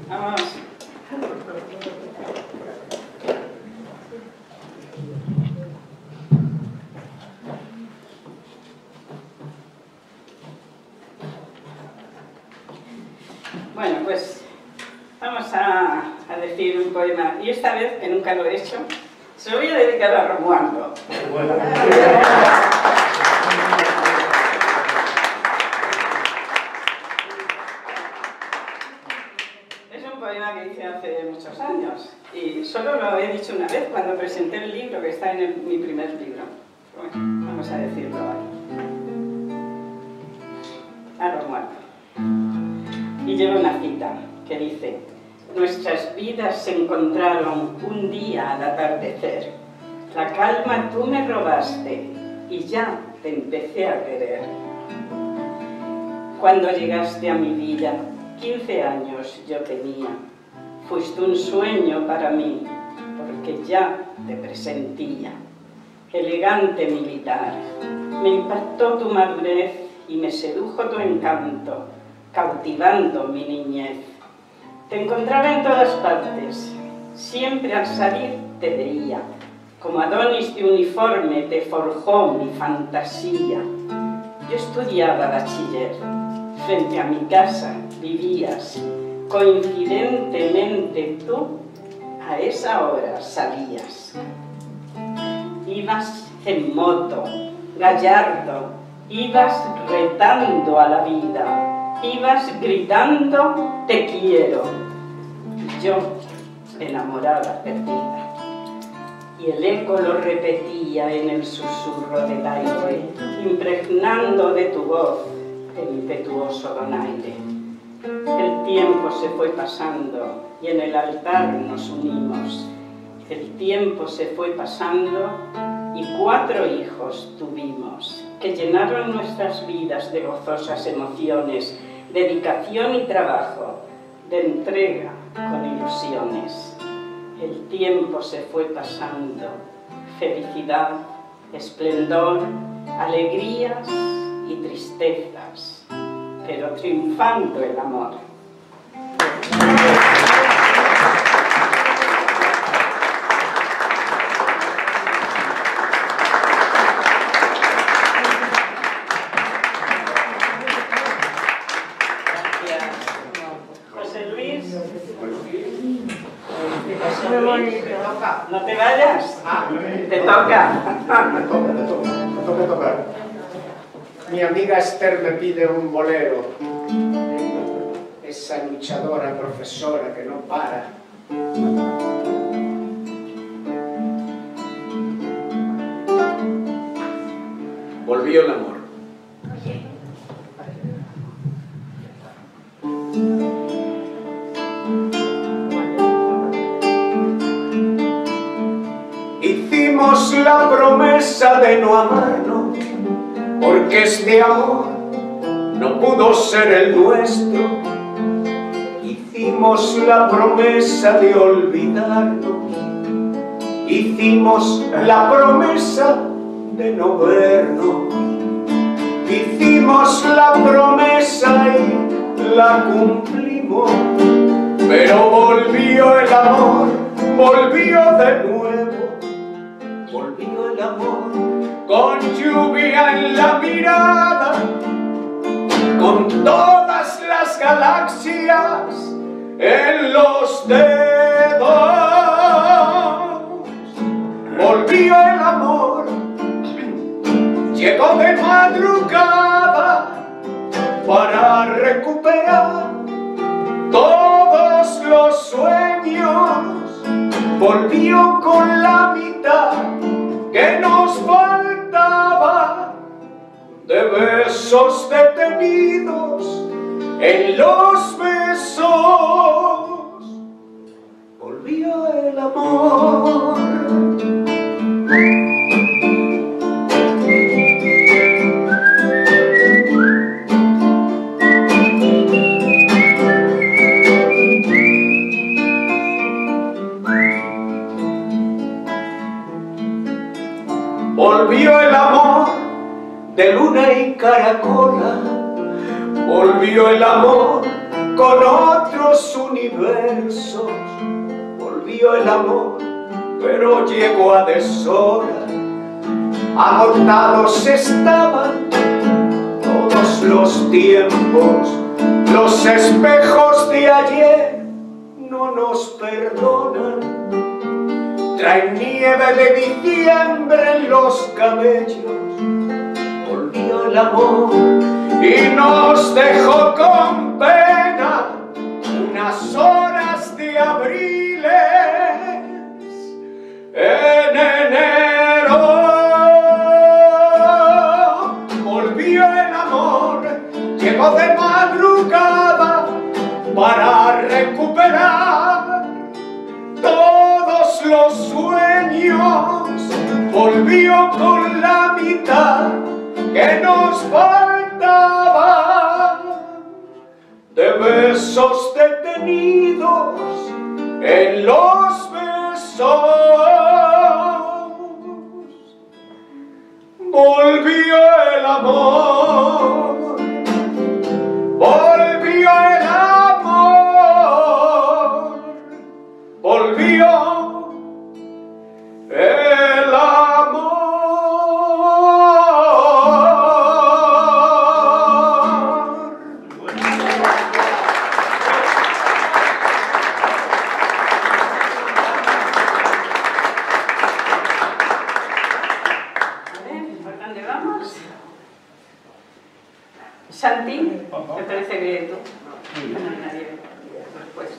Vamos. Bueno, pues vamos a decir un poema. Y esta vez, que nunca lo he hecho, se lo voy a dedicar a Romualdo. Que hice hace muchos años y solo lo he dicho una vez cuando presenté el libro que está en mi primer libro. Bueno, vamos a decirlo ahí. A Romualdo. Y lleva una cita que dice: nuestras vidas se encontraron un día al atardecer. La calma tú me robaste y ya te empecé a querer. Cuando llegaste a mi vida, 15 años yo tenía. Fuiste un sueño para mí, porque ya te presentía. Elegante militar, me impactó tu madurez y me sedujo tu encanto, cautivando mi niñez. Te encontraba en todas partes, siempre al salir te veía. Como Adonis de uniforme te forjó mi fantasía. Yo estudiaba bachiller, frente a mi casa vivías. Coincidentemente tú a esa hora salías. Ibas en moto, gallardo, ibas retando a la vida, ibas gritando te quiero. Yo, enamorada, perdida. Y el eco lo repetía en el susurro del aire, impregnando de tu voz el impetuoso donaire. El tiempo se fue pasando y en el altar nos unimos. El tiempo se fue pasando y 4 hijos tuvimos, que llenaron nuestras vidas de gozosas emociones, dedicación y trabajo, de entrega con ilusiones. El tiempo se fue pasando, felicidad, esplendor, alegrías y tristezas, pero triunfando el amor. No te vayas. Te toca. Me toca tocar. Mi amiga Esther me pide un bolero. Esa luchadora profesora que no para. Volvió el amor. Hicimos la promesa de no amarnos, porque este amor no pudo ser el nuestro. Hicimos la promesa de olvidarnos, hicimos la promesa de no vernos. Hicimos la promesa y la cumplimos, pero volvió el amor, volvió de nuevo. Volvió el amor con lluvia en la mirada, con todas las galaxias en los dedos. Volvió el amor, llegó de madrugada para recuperar todos los sueños. Volvió con la mitad que nos faltaba, de besos detenidos en los besos. Volvió el amor. Volvió el amor de luna y caracola, volvió el amor con otros universos, volvió el amor, pero llegó a deshora. Agotados estaban todos los tiempos, los espejos de ayer no nos perdonan. Trae nieve de diciembre en los cabellos. Volvió el amor y nos dejó con pena unas horas de abriles en enero. Volvió el amor, llegó de madrugada para recuperar todos los sueños, volvió con la mitad que nos faltaba, de besos detenidos en los besos. Volvió el amor, volvió el amor, volvió el amor. Santi, ¿te parece que tú? Después.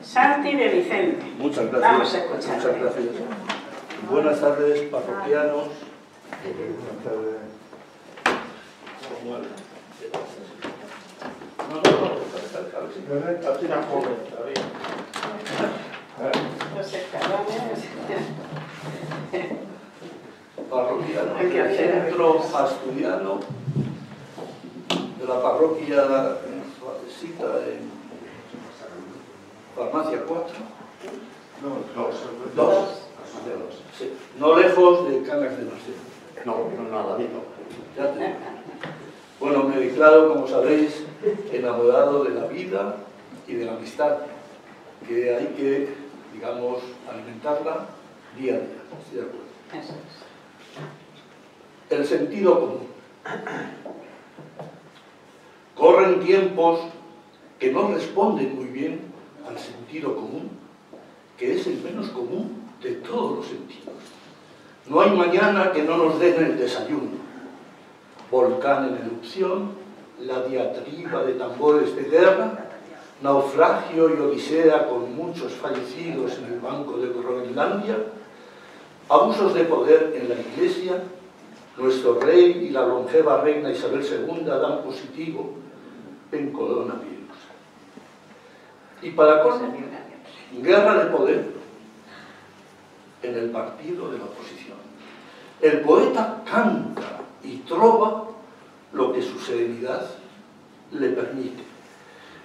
Santi de Vicente. Muchas gracias. Vamos a escuchar. Muchas gracias. Buenas tardes, parroquianos. Buenas tardes. Los escalones. Parroquiano, centro asturiano de la parroquia Cita en Farmacia 4. Dos. Sí. No lejos de Cangas de Narcea. No, nada, Ya te digo. Bueno, me declaro, como sabéis, enamorado de la vida y de la amistad, que hay que, digamos, alimentarla día a día. ¿Estoy de acuerdo? El sentido común. Corren tiempos que no responden muy bien al sentido común, que es el menos común de todos los sentidos. No hay mañana que no nos den el desayuno. Volcán en erupción, la diatriba de tambores de guerra, naufragio y odisea con muchos fallecidos en el banco de Groenlandia, abusos de poder en la Iglesia, nuestro rey y la longeva reina Isabel II dan positivo en coronavirus. Y para colmo, guerra de poder en el partido de la oposición. El poeta canta y trova lo que su serenidad le permite.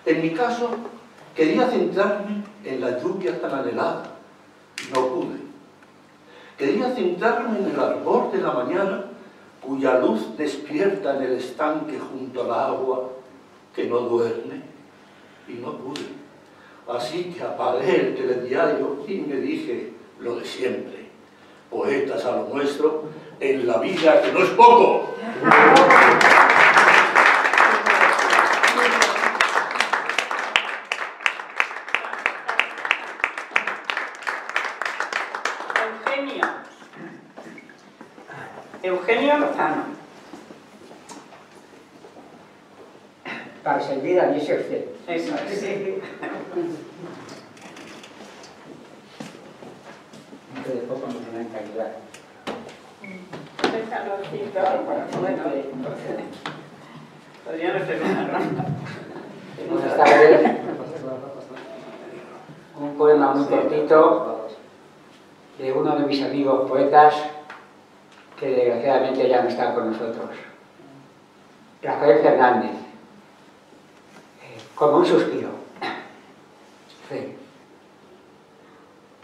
En mi caso, quería centrarme en la lluvia tan anhelada, no pude. Quería centrarme en el ardor de la mañana, cuya luz despierta en el estanque junto al agua que no duerme, y no pude. Así que apagué el telediario y me dije lo de siempre: poetas a lo nuestro, en la vida que no es poco. Eugenio Lozano. Para servir a Dios y a usted. Eso es. Sí. Dentro de poco nos van a ayudar. Bueno, podrían hacer una ronda. Buenas tardes. Un poema muy cortito de uno de mis amigos poetas que desgraciadamente ya no está con nosotros. Rafael Fernández. Como un suspiro. Sí.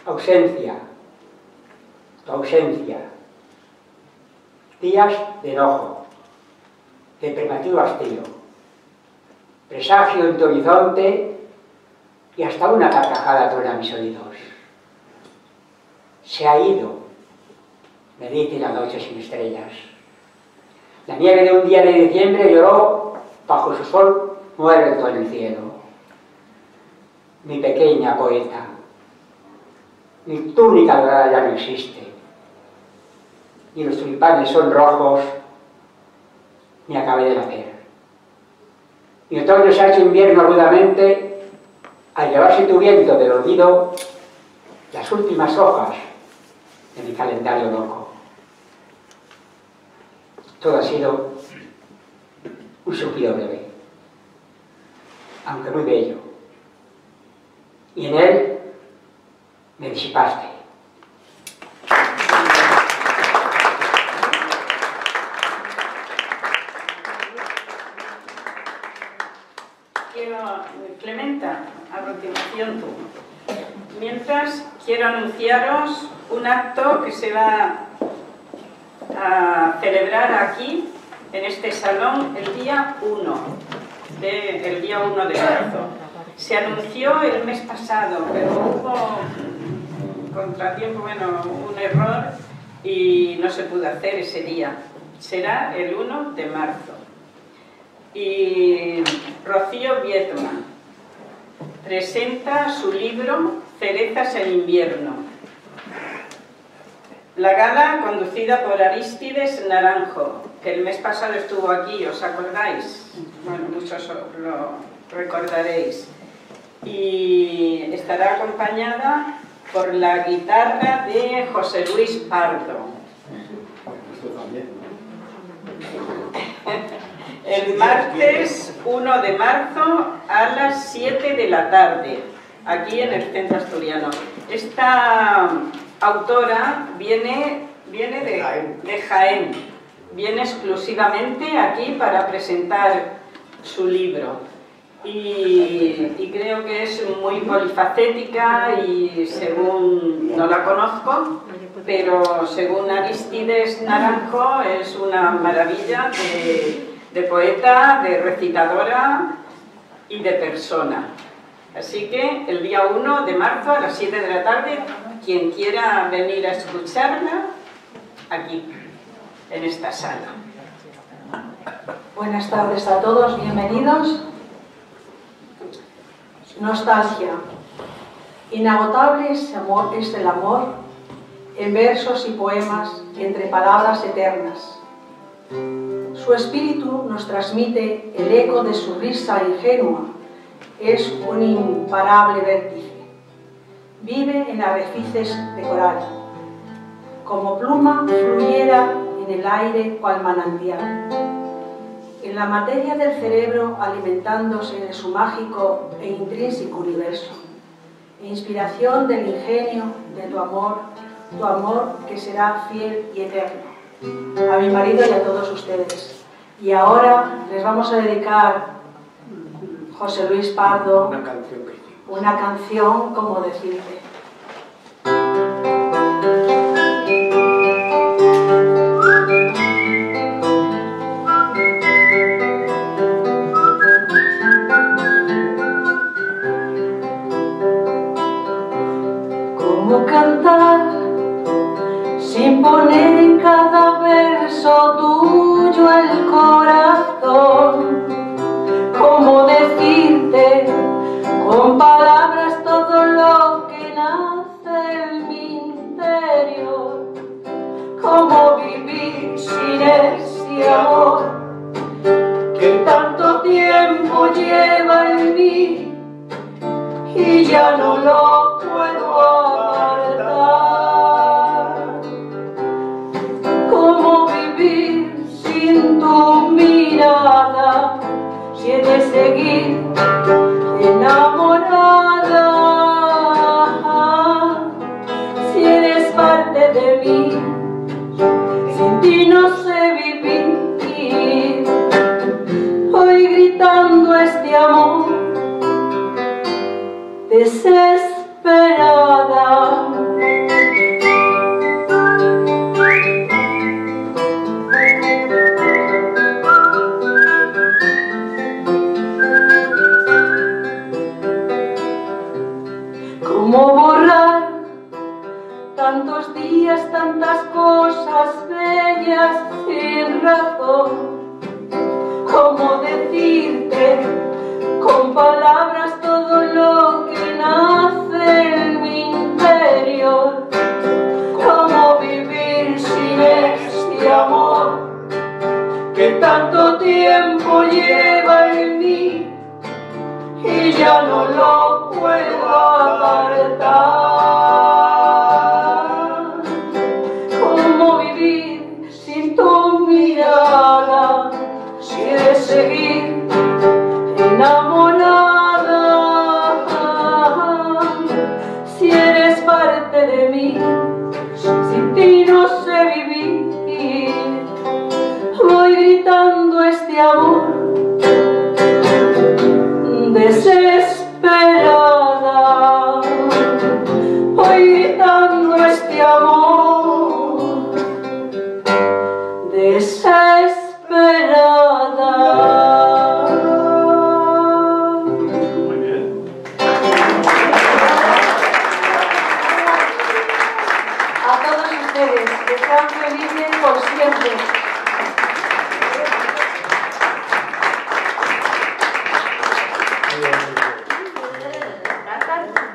Ausencia. Tu ausencia. Días de enojo, de prematuro hastío, presagio en tu horizonte y hasta una carcajada truena mis oídos. Se ha ido, me dice la noche sin estrellas. La nieve de un día de diciembre lloró bajo su sol muerto en el cielo. Mi pequeña poeta, mi túnica dorada ya no existe. Ni los tulipanes son rojos, ni acabé de nacer. Mi otoño se ha hecho invierno rudamente, al llevarse tu viento del olvido las últimas hojas de mi calendario loco. todo ha sido un suspiro breve, aunque muy bello, y en él me disipaste. Clementa, a continuación tú. Mientras, quiero anunciaros un acto que se va a celebrar aquí, en este salón, el día 1 de marzo. Se anunció el mes pasado, pero hubo contratiempo, bueno, un error y no se pudo hacer ese día. Será el 1 de marzo. Y Rocío Vietman presenta su libro Cerezas en invierno. La gala conducida por Arístides Naranjo, que el mes pasado estuvo aquí, ¿os acordáis? Bueno, muchos lo recordaréis. Y estará acompañada por la guitarra de José Luis Pardo. El martes 1 de marzo a las 7 de la tarde, aquí en el Centro Asturiano. Esta autora viene de Jaén, viene exclusivamente aquí para presentar su libro. Y creo que es muy polifacética y según, no la conozco, pero según Arístides Naranjo es una maravilla de poeta, de recitadora y de persona. Así que el día 1 de marzo a las 7 de la tarde, quien quiera venir a escucharla, aquí, en esta sala. Buenas tardes a todos, bienvenidos. Nostalgia. Inagotable es el amor, en versos y poemas, entre palabras eternas. Su espíritu nos transmite el eco de su risa ingenua, es un imparable vértice. Vive en arrecifes de coral, como pluma fluyera en el aire cual manantial. En la materia del cerebro alimentándose de su mágico e intrínseco universo, e inspiración del ingenio de tu amor que será fiel y eterno. A mi marido y a todos ustedes. Y ahora les vamos a dedicar, José Luis Pardo, una canción, como decirte. ¿Cómo cantar sin poner en cada verso tuyo el corazón? ¿Cómo decirte con palabras todo lo que nace en mi interior? ¿Cómo vivir sin ese amor que tanto tiempo lleva en mí y ya no lo puedo apartar? ¿Cómo vivir sin tu mirada si he de seguir enamorada? Si eres parte de mí, sin ti no sé vivir. Hoy gritando este amor desesperada. ¿Cómo borrar tantos días, tantas cosas bellas sin razón? ¿Cómo decirte con palabras todo lo que nace en mi interior? ¿Cómo vivir sin este amor que tanto tiempo lleva en mí y ya no lo puedo apartar? ¿Cómo vivir sin tu mirada seguir enamorada. Si eres parte de mí, sin ti no sé vivir. Voy gritando este amor desesperada. Voy gritando este amor desesperada. Muy bien. A todos ustedes, que sean felices por siempre.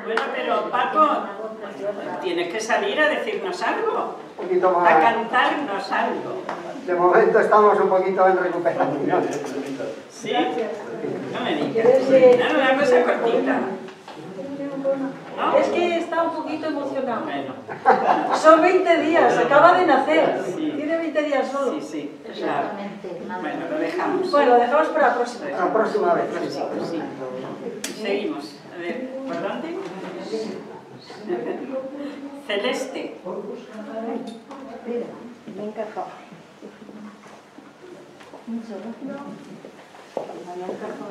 Bueno, pero Paco, tienes que salir a decirnos algo, Un poquito más. a cantarnos algo. De momento estamos un poquito en recuperación. ¿Sí? No me digas. No, una cosa cortita. ¿No? Es que está un poquito emocionado. Son 20 días, acaba de nacer. Tiene 20 días solo. Sí, sí, claro. Bueno, lo dejamos. Bueno, lo dejamos para la próxima. La próxima vez. Sí. Seguimos. A ver, ¿por dónde? Celeste. Me encajó. Un segundo. Me encajó.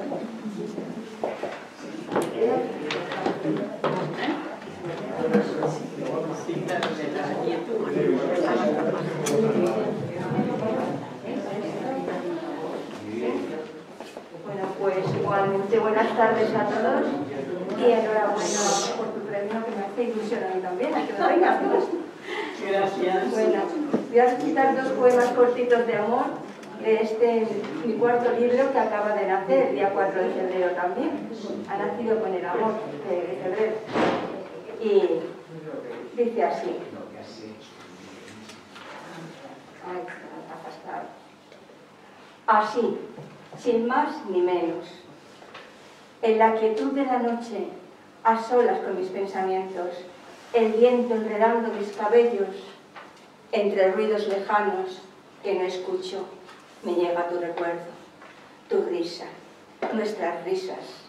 Bueno, pues igualmente buenas tardes a todos y enhorabuena por tu premio, que me hace ilusión a mí también, a que me vengas. Gracias. Bueno, voy a citar dos poemas cortitos de amor de mi cuarto libro que acaba de nacer, el día 4 de febrero también. Ha nacido con el amor de febrero. Y dice así. Ay, así, sin más ni menos. En la quietud de la noche, a solas con mis pensamientos, el viento enredando mis cabellos, entre ruidos lejanos que no escucho, me llega tu recuerdo, tu risa, nuestras risas,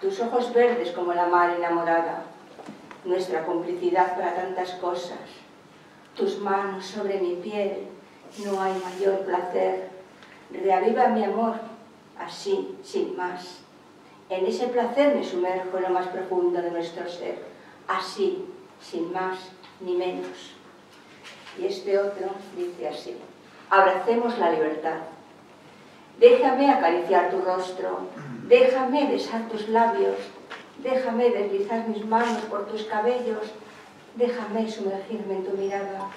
tus ojos verdes como la mar enamorada, nuestra complicidad para tantas cosas, tus manos sobre mi piel, no hay mayor placer, reaviva mi amor, así, sin más. En ese placer me sumerjo en lo más profundo de nuestro ser, así, sin más ni menos. Y este otro dice así: abracemos la libertad. Déjame acariciar tu rostro, déjame besar tus labios, déjame deslizar mis manos por tus cabellos, déjame sumergirme en tu mirada,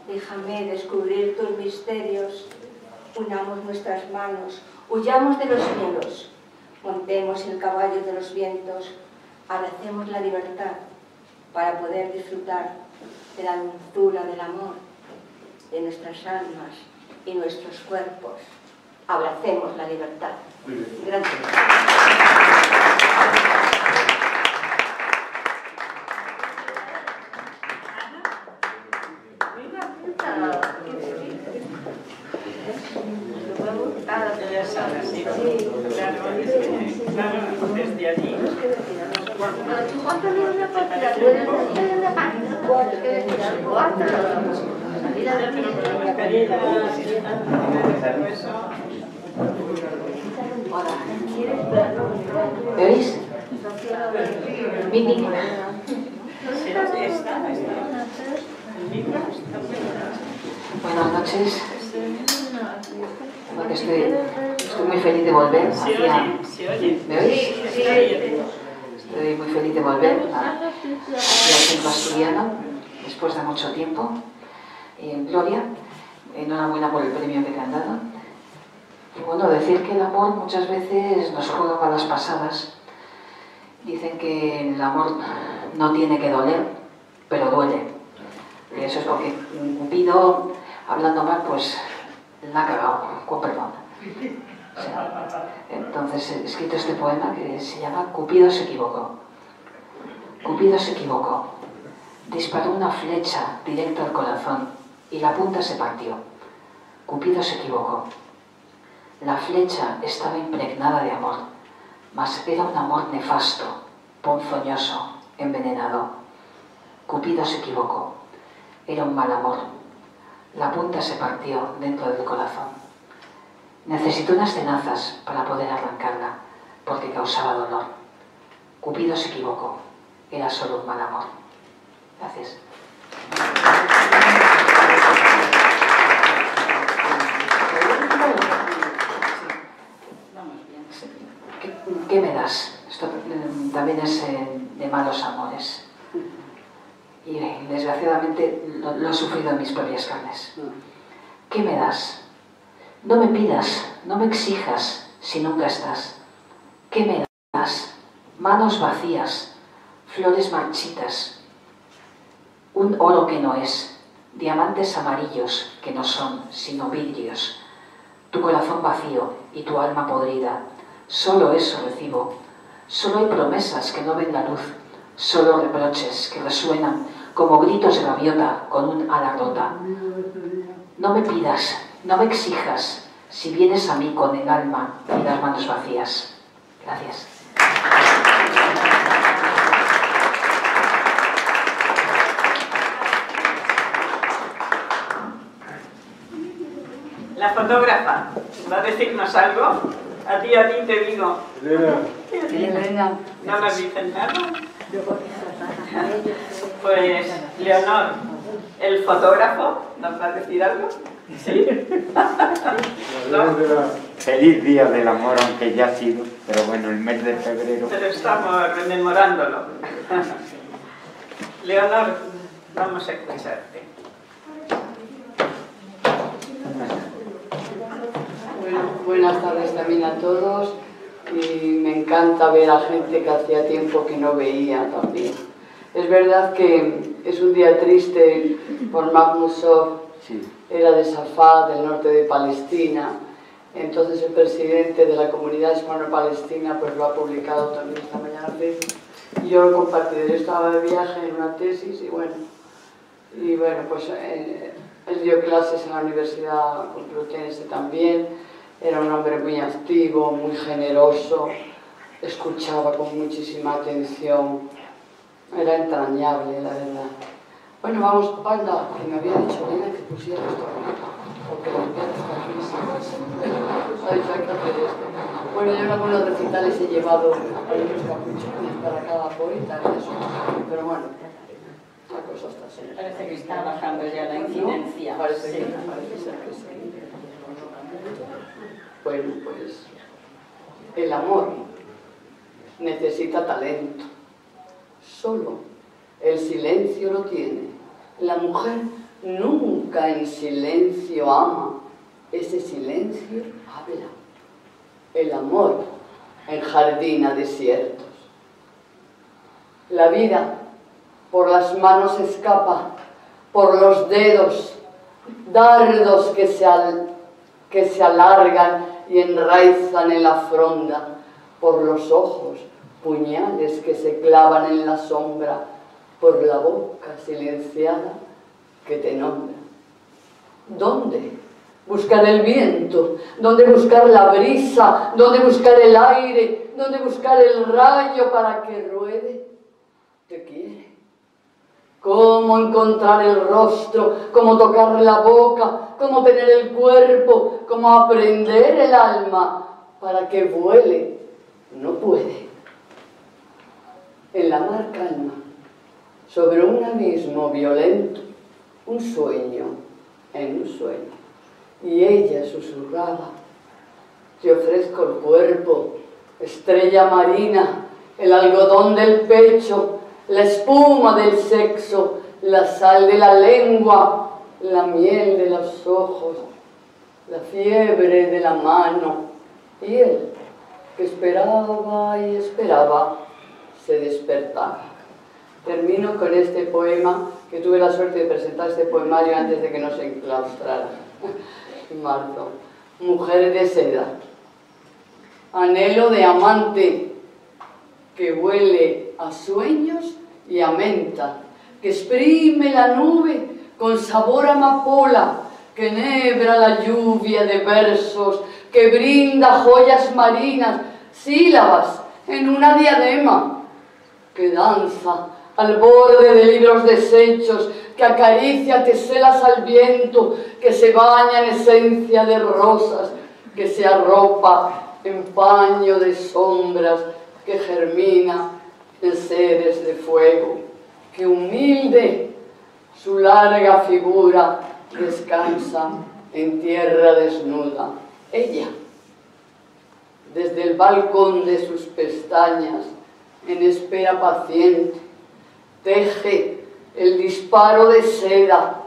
déjame descubrir tus misterios. Unamos nuestras manos, huyamos de los miedos, montemos el caballo de los vientos, abracemos la libertad para poder disfrutar de la dulzura del amor, de nuestras almas y nuestros cuerpos. Abracemos la libertad. Gracias. Desde allí. ¿Me oís? Mimi. Buenas noches. Porque estoy muy feliz de volver. ¿Me oís? Estoy muy feliz de volver al centro asturiano después de mucho tiempo. Gloria, enhorabuena por el premio que te han dado. Y bueno, decir que el amor muchas veces nos juega malas pasadas. Dicen que el amor no tiene que doler, pero duele. Y eso es porque Cupido, hablando mal, pues la ha cagado, con perdón. O sea, entonces he escrito este poema que se llama Cupido se equivocó. Cupido se equivocó. Disparó una flecha directa al corazón y la punta se partió. Cupido se equivocó. La flecha estaba impregnada de amor, mas era un amor nefasto, ponzoñoso, envenenado. Cupido se equivocó. Era un mal amor. La punta se partió dentro del corazón. Necesitó unas tenazas para poder arrancarla, porque causaba dolor. Cupido se equivocó. Era solo un mal amor. Gracias. ¿Qué me das? Esto también es de malos amores. Y desgraciadamente lo he sufrido en mis propias carnes. ¿Qué me das? No me pidas, no me exijas si nunca estás. ¿Qué me das? Manos vacías, flores marchitas, un oro que no es, diamantes amarillos que no son, sino vidrios, tu corazón vacío y tu alma podrida. Solo eso recibo. Solo hay promesas que no ven la luz, solo reproches que resuenan como gritos de gaviota con un ala rota. No me pidas, no me exijas, si vienes a mí con el alma y las manos vacías. Gracias. La fotógrafa, ¿va a decirnos algo? A ti te digo. Elena. ¿No nos dicen nada? Pues, Leonor, ¿el fotógrafo nos va a decir algo? ¿Sí? ¿No? Feliz Día del Amor, aunque ya ha sido, pero bueno, el mes de febrero. Pero estamos rememorándolo. Leonor, vamos a escucharte. Bueno, buenas tardes también a todos, y me encanta ver a gente que hacía tiempo que no veía también. Es verdad que es un día triste por Mahmoud Sof, era de Safá, del norte de Palestina, entonces el presidente de la comunidad hispano-palestina pues lo ha publicado también esta mañana. Y yo lo compartí, yo estaba de viaje en una tesis y bueno pues él dio clases en la Universidad Complutense también. Era un hombre muy activo, muy generoso, escuchaba con muchísima atención, era entrañable, la verdad. Bueno, vamos, anda, que me había dicho Elena que pusiera esto, porque lo enviaron ha dicho hay que hacer esto. Bueno, yo en algunos recitales he llevado algunos capuchones para cada poeta y eso, pero bueno, la cosa está así. Parece que está bajando ya la incidencia. ¿No? Parece ser que sí. Bueno, pues el amor necesita talento. Solo el silencio lo tiene. La mujer nunca en silencio ama. Ese silencio habla. El amor enjardina desiertos. La vida por las manos escapa, por los dedos, dardos que se alargan y enraizan en la fronda, por los ojos, puñales que se clavan en la sombra, por la boca silenciada que te nombra. ¿Dónde buscar el viento? ¿Dónde buscar la brisa? ¿Dónde buscar el aire? ¿Dónde buscar el rayo para que ruede? Te quiere. Cómo encontrar el rostro, cómo tocar la boca, cómo tener el cuerpo, cómo aprender el alma para que vuele. No puede. En la mar calma, sobre un abismo violento, un sueño en un sueño. Y ella susurraba, te ofrezco el cuerpo, estrella marina, el algodón del pecho, la espuma del sexo, la sal de la lengua, la miel de los ojos, la fiebre de la mano. Y él, que esperaba y esperaba, se despertaba. Termino con este poema, que tuve la suerte de presentar este poemario antes de que nos enclaustrara en marzo. Mujer de seda, anhelo de amante que huele a sueños y a menta, que exprime la nube con sabor a amapola, que enhebra la lluvia de versos que brinda joyas marinas, sílabas en una diadema, que danza al borde de libros deshechos, que acaricia teselas al viento, que se baña en esencia de rosas, que se arropa en paño de sombras, que germina en seres de fuego, que humilde su larga figura descansa en tierra desnuda. Ella, desde el balcón de sus pestañas, en espera paciente, teje el disparo de seda,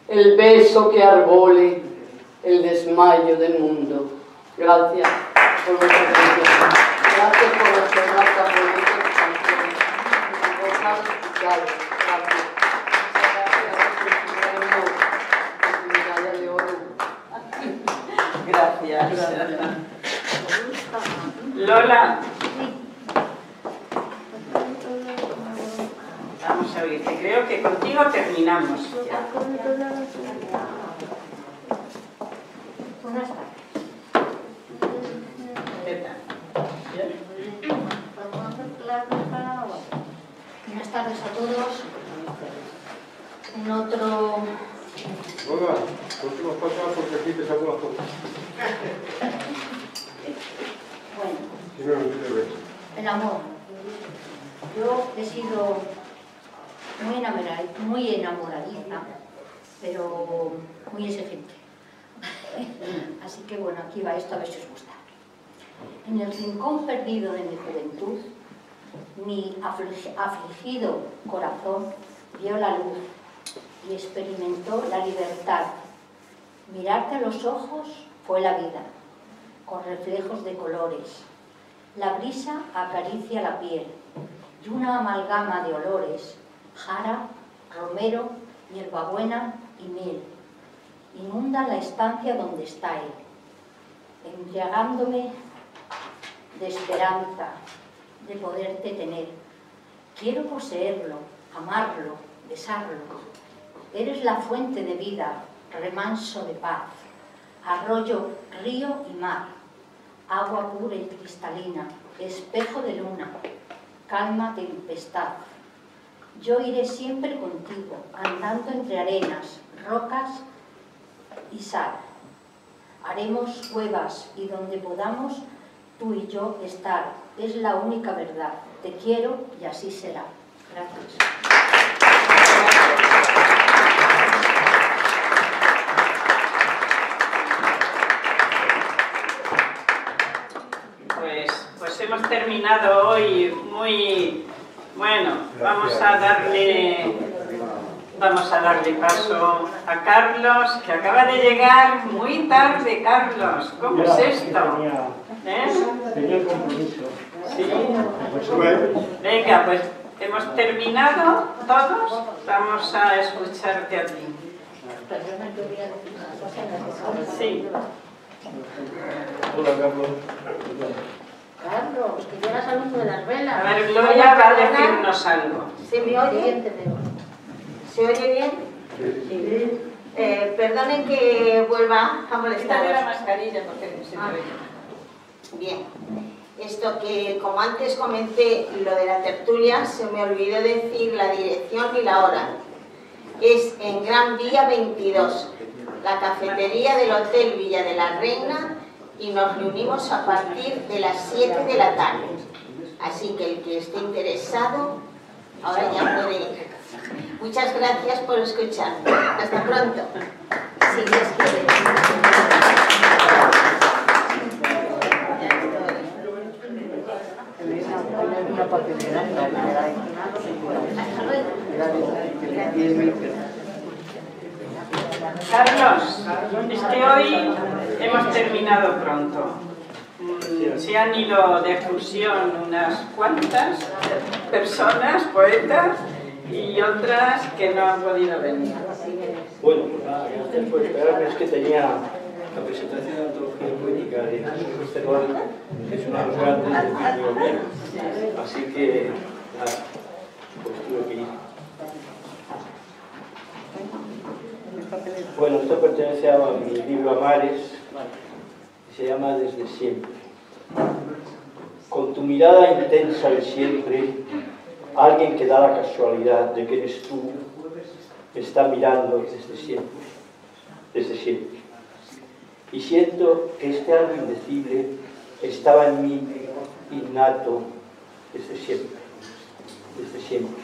el beso que arbole el desmayo del mundo. Gracias por vuestra atención. Gracias por los temas tan bonitos que canciones. Por haber escuchado. Gracias. Medalla de oro. Gracias. Lola. Vamos a oírte. Creo que contigo terminamos ya. Buenas tardes. ¿Qué tal? Buenas tardes a todos. En otro... Hola, últimos pasos porque aquí te saco las cosas. Bueno. Si no, no te ves. El amor. Yo he sido muy enamoradiza, pero muy exigente. Así que bueno, aquí va esto a ver si os gusta. En el rincón perdido de mi juventud, mi afligido corazón vio la luz y experimentó la libertad. Mirarte a los ojos fue la vida, con reflejos de colores. La brisa acaricia la piel y una amalgama de olores, jara, romero, hierbabuena y miel, inunda la estancia donde está él, embriagándome de esperanza, de poderte tener. Quiero poseerlo, amarlo, besarlo. Eres la fuente de vida, remanso de paz, arroyo, río y mar, agua pura y cristalina, espejo de luna, calma tempestad. Yo iré siempre contigo, andando entre arenas, rocas y sal. Haremos cuevas y donde podamos tú y yo estar. Es la única verdad. Te quiero y así será. Gracias. Pues hemos terminado hoy muy... Bueno, vamos a darle paso a Carlos, que acaba de llegar muy tarde. Carlos, ¿cómo es esto? Tenía el compromiso. Sí. Venga, pues hemos terminado todos. Vamos a escucharte a ti. Sí. Hola, Carlos. Carlos, que llegas al uso de las velas. A ver, Gloria va a decirnos algo. ¿Se me oye? ¿Se oye bien? Sí. Perdonen que vuelva a molestaros. Quítale la mascarilla porque se me oye. Bien. Esto que, como antes comenté, lo de la tertulia, se me olvidó decir la dirección y la hora. Es en Gran Vía 22, la cafetería del Hotel Villa de la Reina, y nos reunimos a partir de las 7 de la tarde. Así que el que esté interesado, ahora ya puede ir. Muchas gracias por escucharme. Hasta pronto. Si Dios quiere. Carlos, es que hoy hemos terminado pronto. Se han ido de excursión unas cuantas personas, poetas, y otras que no han podido venir. Bueno, pues nada, gracias por esperarme. Es que tenía la presentación de antología poética de Jesús Cervantes, que es una de los grandes del siglo XX. Así que, nada, pues tuve que ir. Bueno, esto pertenece a mi libro Amares. Se llama Desde siempre. Con tu mirada intensa de siempre, alguien que da la casualidad de que eres tú, me está mirando desde siempre, desde siempre. Y siento que este algo indecible estaba en mí innato desde siempre, desde siempre.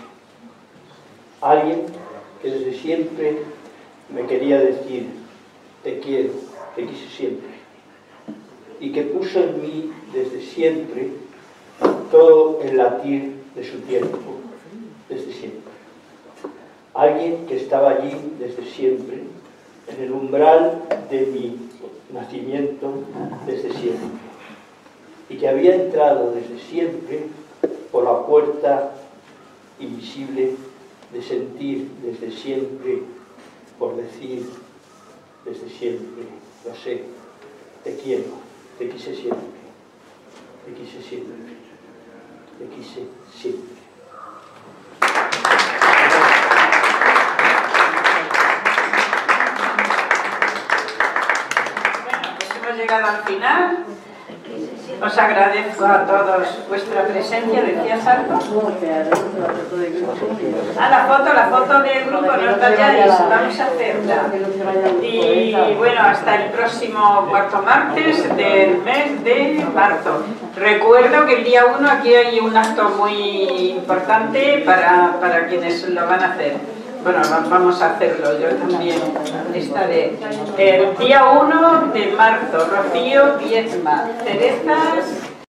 Alguien que desde siempre me quería decir, te quiero, te quise siempre. Y que puso en mí desde siempre todo el latir de su tiempo, desde siempre. Alguien que estaba allí desde siempre, en el umbral de mi nacimiento desde siempre, y que había entrado desde siempre por la puerta invisible de sentir desde siempre, por decir desde siempre, lo sé, te quiero, te quise siempre, te quise siempre, te quise siempre. Llegado al final. Os agradezco a todos vuestra presencia. ¿Decías algo? La foto del grupo, no os vayáis, vamos a hacerla. Y bueno, hasta el próximo cuarto martes del mes de marzo. Recuerdo que el día 1 aquí hay un acto muy importante para quienes lo van a hacer. Bueno, vamos a hacerlo, yo también estaré. El día 1 de marzo, Rocío Viezma, cerezas